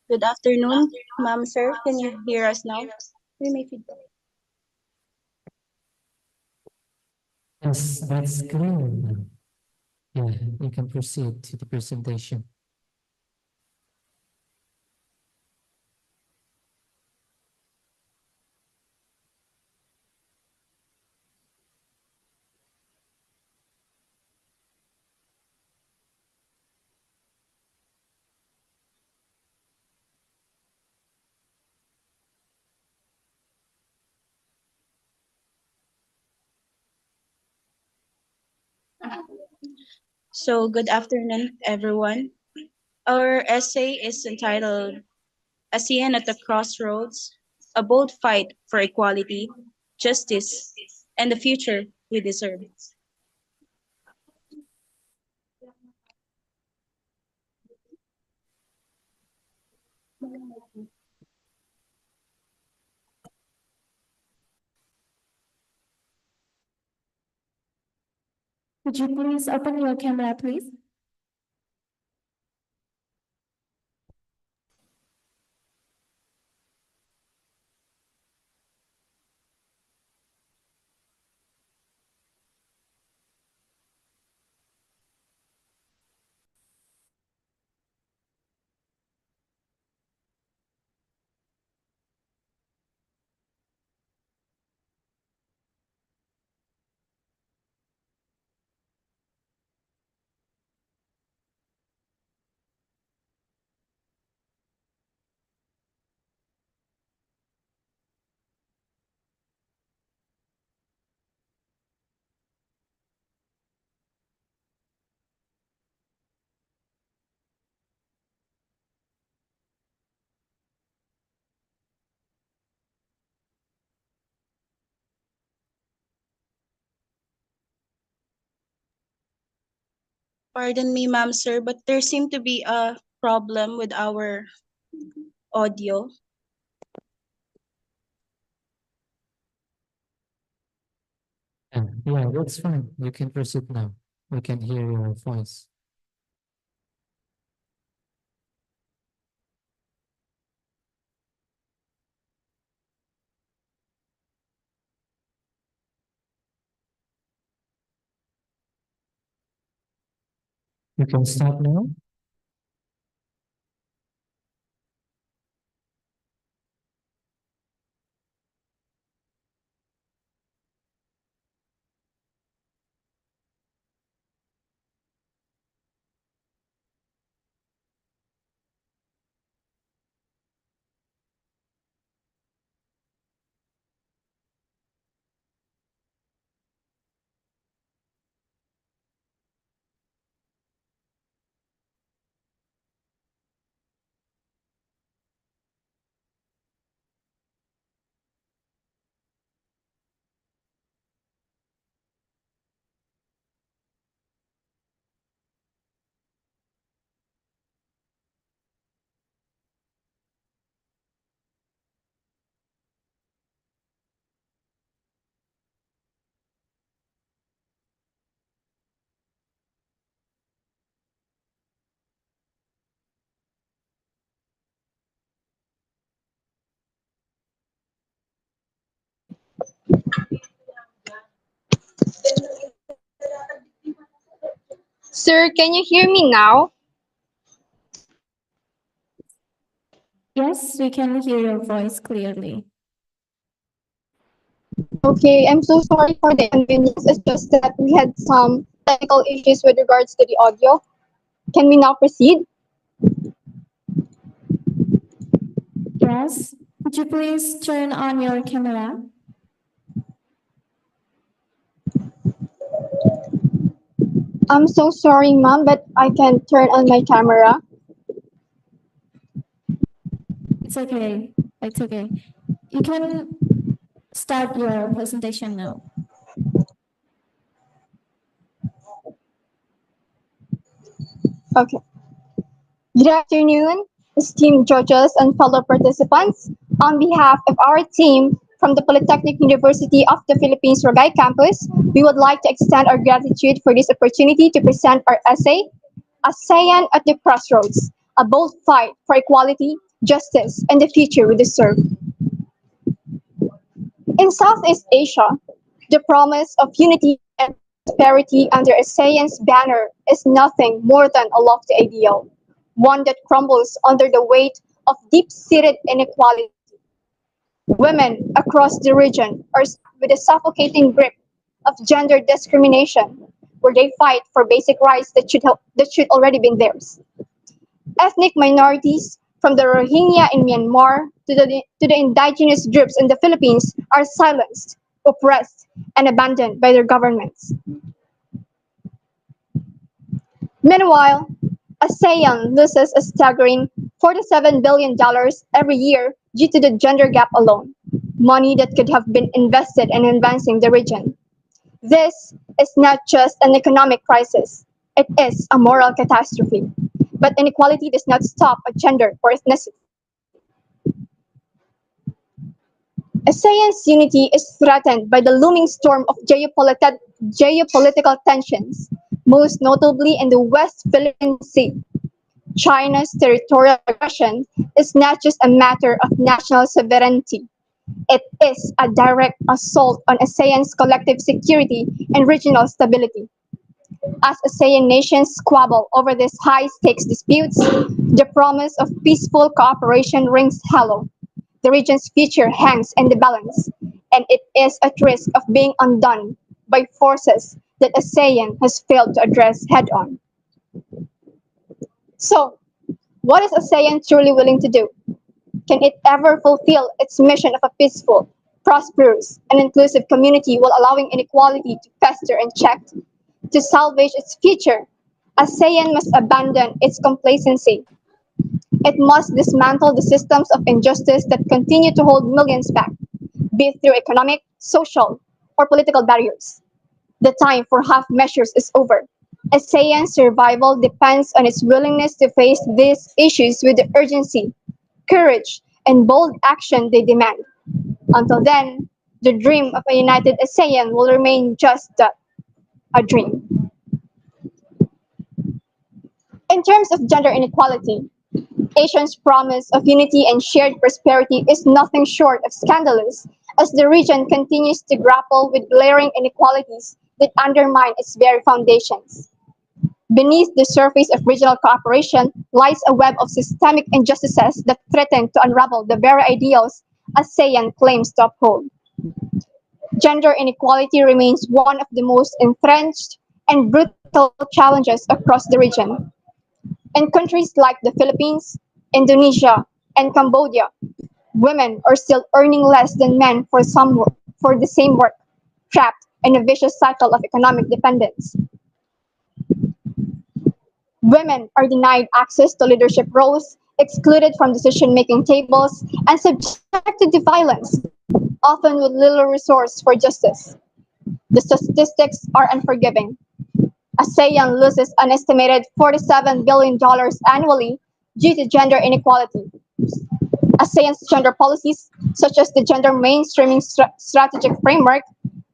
Good afternoon, ma'am, sir. Can you hear us now? We may feedback. Yes, that's clear now. Yeah, you can proceed to the presentation. So, good afternoon, everyone. Our essay is entitled Asean at the Crossroads, a bold fight for equality, justice, and the future we deserve. Could you please open your camera, please? Pardon me, ma'am, sir, but there seemed to be a problem with our audio. Yeah, that's fine. You can proceed now. We can hear your voice. You can start now. Sir, can you hear me now? Yes, we can hear your voice clearly. Okay, I'm so sorry for the inconvenience. It's just that we had some technical issues with regards to the audio. Can we now proceed? Yes. Could you please turn on your camera? I'm so sorry, ma'am, but I can turn on my camera. It's okay. It's okay. You can start your presentation now. Okay. Good afternoon, esteemed judges and fellow participants. On behalf of our team from the Polytechnic University of the Philippines Ragay campus, we would like to extend our gratitude for this opportunity to present our essay, ASEAN at the Crossroads, a bold fight for equality, justice, and the future we deserve. In Southeast Asia, the promise of unity and prosperity under ASEAN's banner is nothing more than a lofty ideal, one that crumbles under the weight of deep-seated inequality. Women across the region are stuck with the suffocating grip of gender discrimination, where they fight for basic rights that should already be theirs. Ethnic minorities, from the Rohingya in Myanmar to the indigenous groups in the Philippines, are silenced, oppressed, and abandoned by their governments. Meanwhile, ASEAN loses a staggering $47 billion every year due to the gender gap alone, money that could have been invested in advancing the region. This is not just an economic crisis, it is a moral catastrophe. But inequality does not stop at gender or ethnicity. ASEAN's unity is threatened by the looming storm of geopolitical tensions, most notably in the West Philippine Sea. China's territorial aggression is not just a matter of national sovereignty. It is a direct assault on ASEAN's collective security and regional stability. As ASEAN nations squabble over these high-stakes disputes, the promise of peaceful cooperation rings hollow. The region's future hangs in the balance, and it is at risk of being undone by forces that ASEAN has failed to address head-on. So, what is ASEAN truly willing to do? Can it ever fulfill its mission of a peaceful, prosperous, and inclusive community while allowing inequality to fester unchecked? To salvage its future, ASEAN must abandon its complacency. It must dismantle the systems of injustice that continue to hold millions back, be it through economic, social, or political barriers. The time for half measures is over. ASEAN's survival depends on its willingness to face these issues with the urgency, courage, and bold action they demand. Until then, the dream of a united ASEAN will remain just that, a dream. In terms of gender inequality, Asia's promise of unity and shared prosperity is nothing short of scandalous as the region continues to grapple with glaring inequalities that undermine its very foundations. Beneath the surface of regional cooperation lies a web of systemic injustices that threaten to unravel the very ideals ASEAN claims to uphold. Gender inequality remains one of the most entrenched and brutal challenges across the region. In countries like the Philippines, Indonesia, and Cambodia, women are still earning less than men for the same work, trapped in a vicious cycle of economic dependence. Women are denied access to leadership roles, excluded from decision-making tables, and subjected to violence, often with little resource for justice. The statistics are unforgiving. ASEAN loses an estimated $47 billion annually due to gender inequality. ASEAN's gender policies, such as the Gender Mainstreaming Strategic Framework,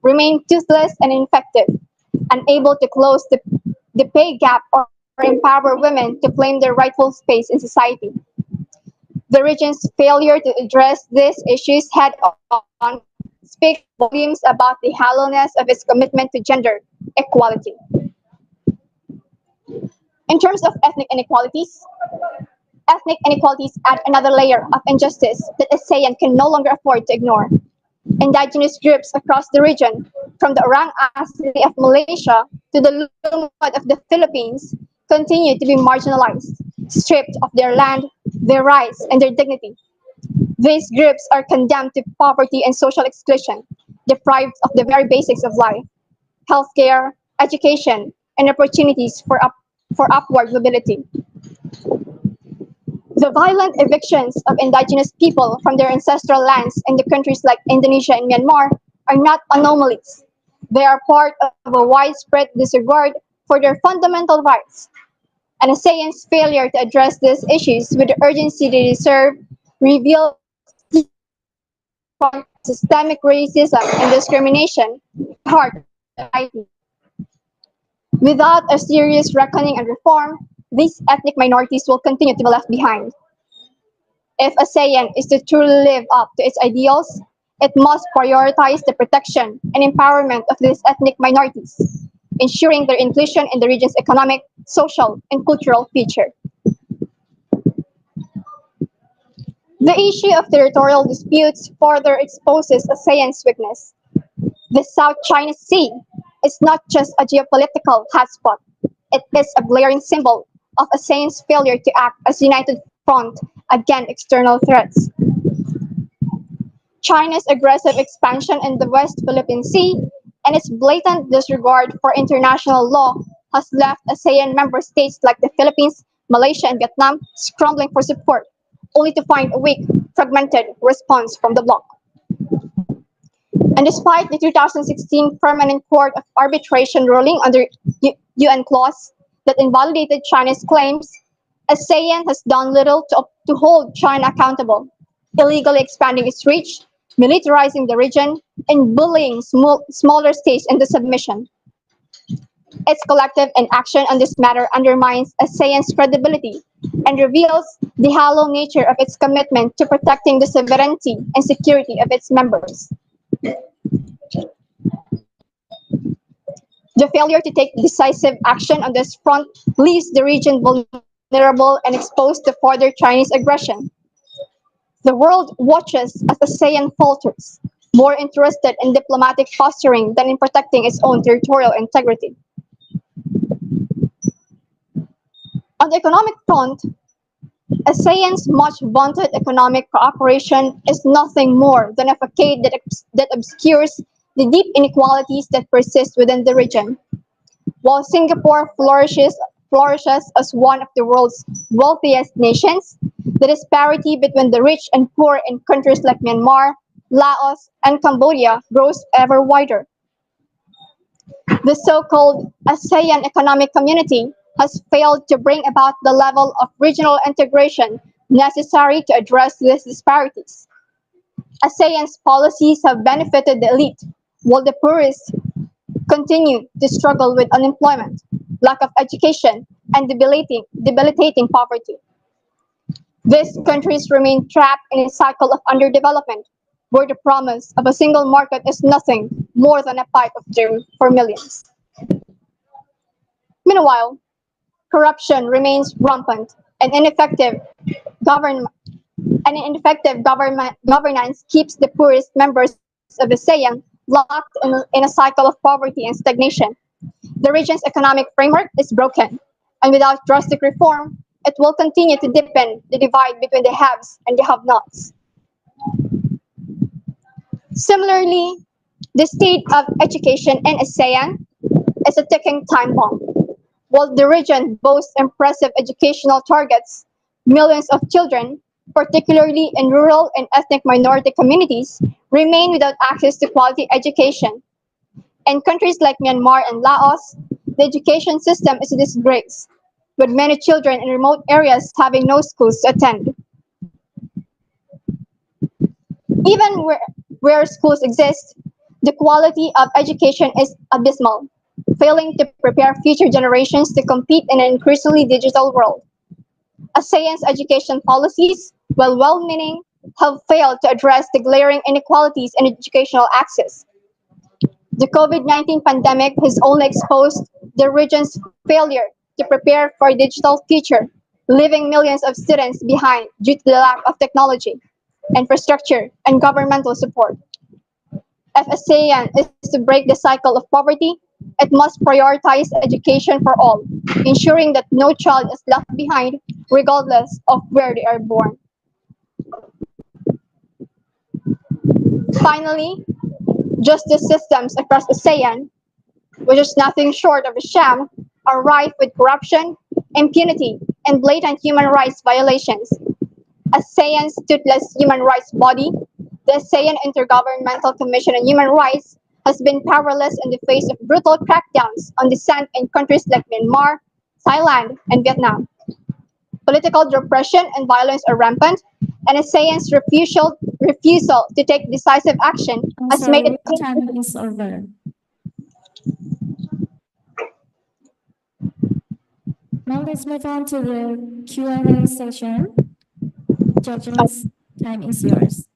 remain toothless and ineffective, unable to close the pay gap or empower women to claim their rightful space in society. The region's failure to address these issues head on speaks volumes about the hollowness of its commitment to gender equality. In terms of ethnic inequalities add another layer of injustice that ASEAN can no longer afford to ignore. Indigenous groups across the region, from the Orang Asli of Malaysia to the Lumad of the Philippines, continue to be marginalized, stripped of their land, their rights, and their dignity. These groups are condemned to poverty and social exclusion, deprived of the very basics of life, healthcare, education, and opportunities for upward mobility. The violent evictions of indigenous people from their ancestral lands in the countries like Indonesia and Myanmar are not anomalies. They are part of a widespread disregard for their fundamental rights. And ASEAN's failure to address these issues with the urgency they deserve reveals deep systemic racism and discrimination at the heart of society. Without a serious reckoning and reform, these ethnic minorities will continue to be left behind. If ASEAN is to truly live up to its ideals, it must prioritize the protection and empowerment of these ethnic minorities, ensuring their inclusion in the region's economic, social, and cultural future. The issue of territorial disputes further exposes ASEAN's weakness. The South China Sea is not just a geopolitical hotspot, it is a glaring symbol of ASEAN's failure to act as a united front against external threats. China's aggressive expansion in the West Philippine Sea and its blatant disregard for international law has left ASEAN member states like the Philippines, Malaysia, and Vietnam scrambling for support, only to find a weak, fragmented response from the bloc. And despite the 2016 Permanent Court of Arbitration ruling under UN clause that invalidated China's claims, ASEAN has done little to hold China accountable, illegally expanding its reach, militarizing the region, and bullying smaller states into submission. Its collective inaction on this matter undermines ASEAN's credibility and reveals the hollow nature of its commitment to protecting the sovereignty and security of its members. The failure to take decisive action on this front leaves the region vulnerable and exposed to further Chinese aggression. The world watches as ASEAN falters, more interested in diplomatic posturing than in protecting its own territorial integrity. On the economic front, ASEAN's much vaunted economic cooperation is nothing more than a facade that obscures the deep inequalities that persist within the region. While Singapore flourishes as one of the world's wealthiest nations, the disparity between the rich and poor in countries like Myanmar, Laos, and Cambodia grows ever wider. The so-called ASEAN Economic Community has failed to bring about the level of regional integration necessary to address these disparities. ASEAN's policies have benefited the elite, while the poorest continue to struggle with unemployment, lack of education, and debilitating poverty. These countries remain trapped in a cycle of underdevelopment, where the promise of a single market is nothing more than a pipe of doom for millions. Meanwhile, corruption remains rampant, and governance keeps the poorest members of ASEAN locked in a cycle of poverty and stagnation. The region's economic framework is broken, and without drastic reform, it will continue to deepen the divide between the haves and the have-nots. Similarly, the state of education in ASEAN is a ticking time bomb. While the region boasts impressive educational targets, millions of children, particularly in rural and ethnic minority communities, remain without access to quality education. In countries like Myanmar and Laos, the education system is a disgrace, with many children in remote areas having no schools to attend. Even where schools exist, the quality of education is abysmal, failing to prepare future generations to compete in an increasingly digital world. ASEAN's education policies, while well-meaning, have failed to address the glaring inequalities in educational access. The COVID-19 pandemic has only exposed the region's failure to prepare for a digital future, leaving millions of students behind due to the lack of technology, infrastructure, and governmental support. If ASEAN is to break the cycle of poverty, it must prioritize education for all, ensuring that no child is left behind regardless of where they are born. Finally, justice systems across ASEAN, which is nothing short of a sham, are rife with corruption, impunity, and blatant human rights violations. ASEAN's toothless human rights body, the ASEAN Intergovernmental Commission on Human Rights, has been powerless in the face of brutal crackdowns on dissent in countries like Myanmar, Thailand, and Vietnam. Political repression and violence are rampant, and ASEAN's refusal to take decisive action I'm has made sorry, it time is over. Now let's move on to the Q&A session. Judges, time is yours.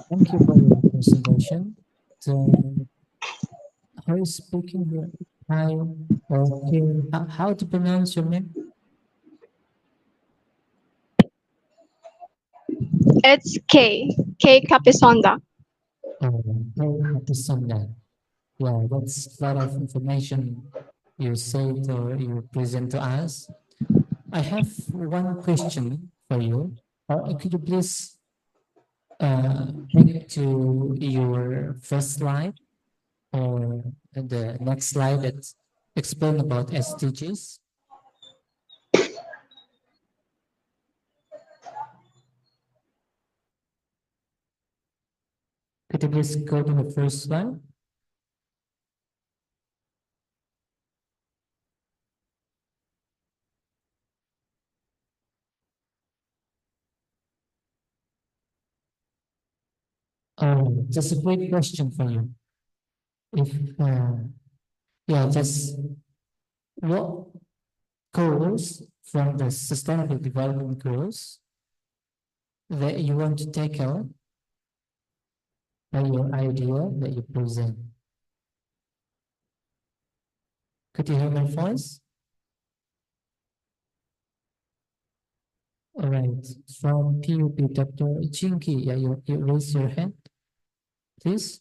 Thank you for your presentation. So, how is speaking here? How to pronounce your name? It's K Capisonda. Sunday. Yeah, that's a lot of information you said or you present to us. I have one question for you. Could you please take to your first slide or the next slide that explain about SDGs? Could you please go to the first slide? Just a quick question for you. If yeah, just what goals from the Sustainable Development Goals that you want to tackle by your idea that you present? Could you hear my voice? All right, from PUP, Dr. Chinky, yeah, you raise your hand, please.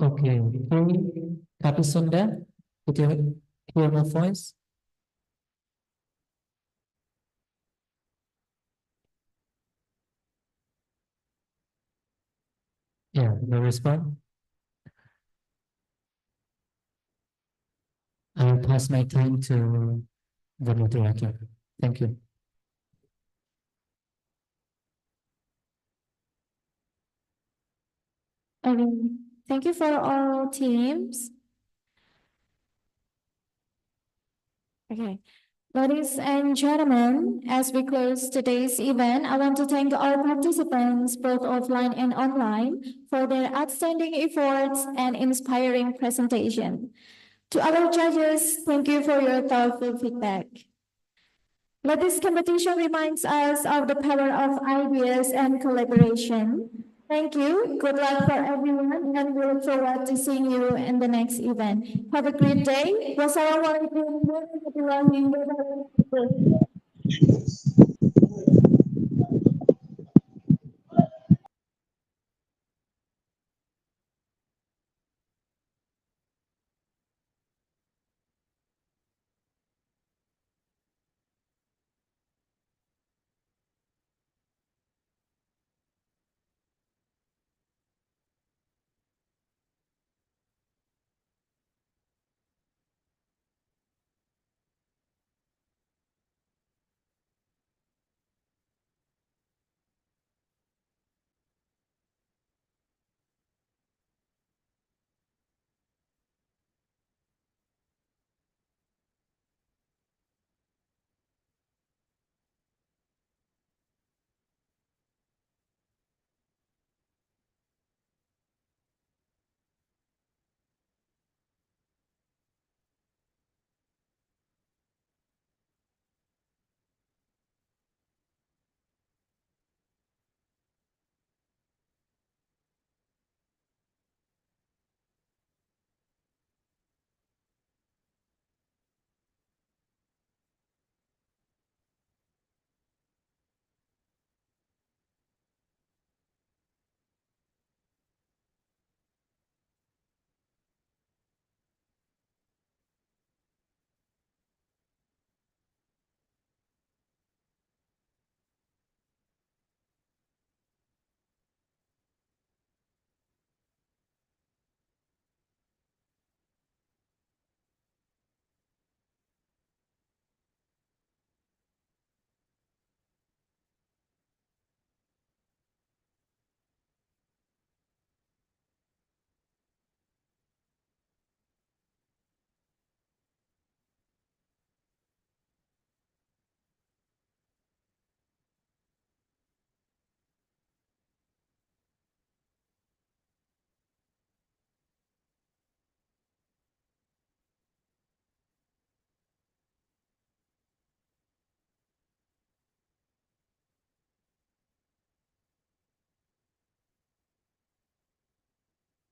Okay, Kapisunda, could you hear my voice? Yeah, no response. I'll pass my time to the moderator. Thank you. Thank you for all teams. Okay. Ladies and gentlemen, as we close today's event, I want to thank all participants, both offline and online, for their outstanding efforts and inspiring presentation. To our judges, thank you for your thoughtful feedback. This competition reminds us of the power of ideas and collaboration. Thank you. Good luck for everyone, and we look forward to seeing you in the next event. Have a great day. Wassalamualaikum warahmatullahi wabarakatuh.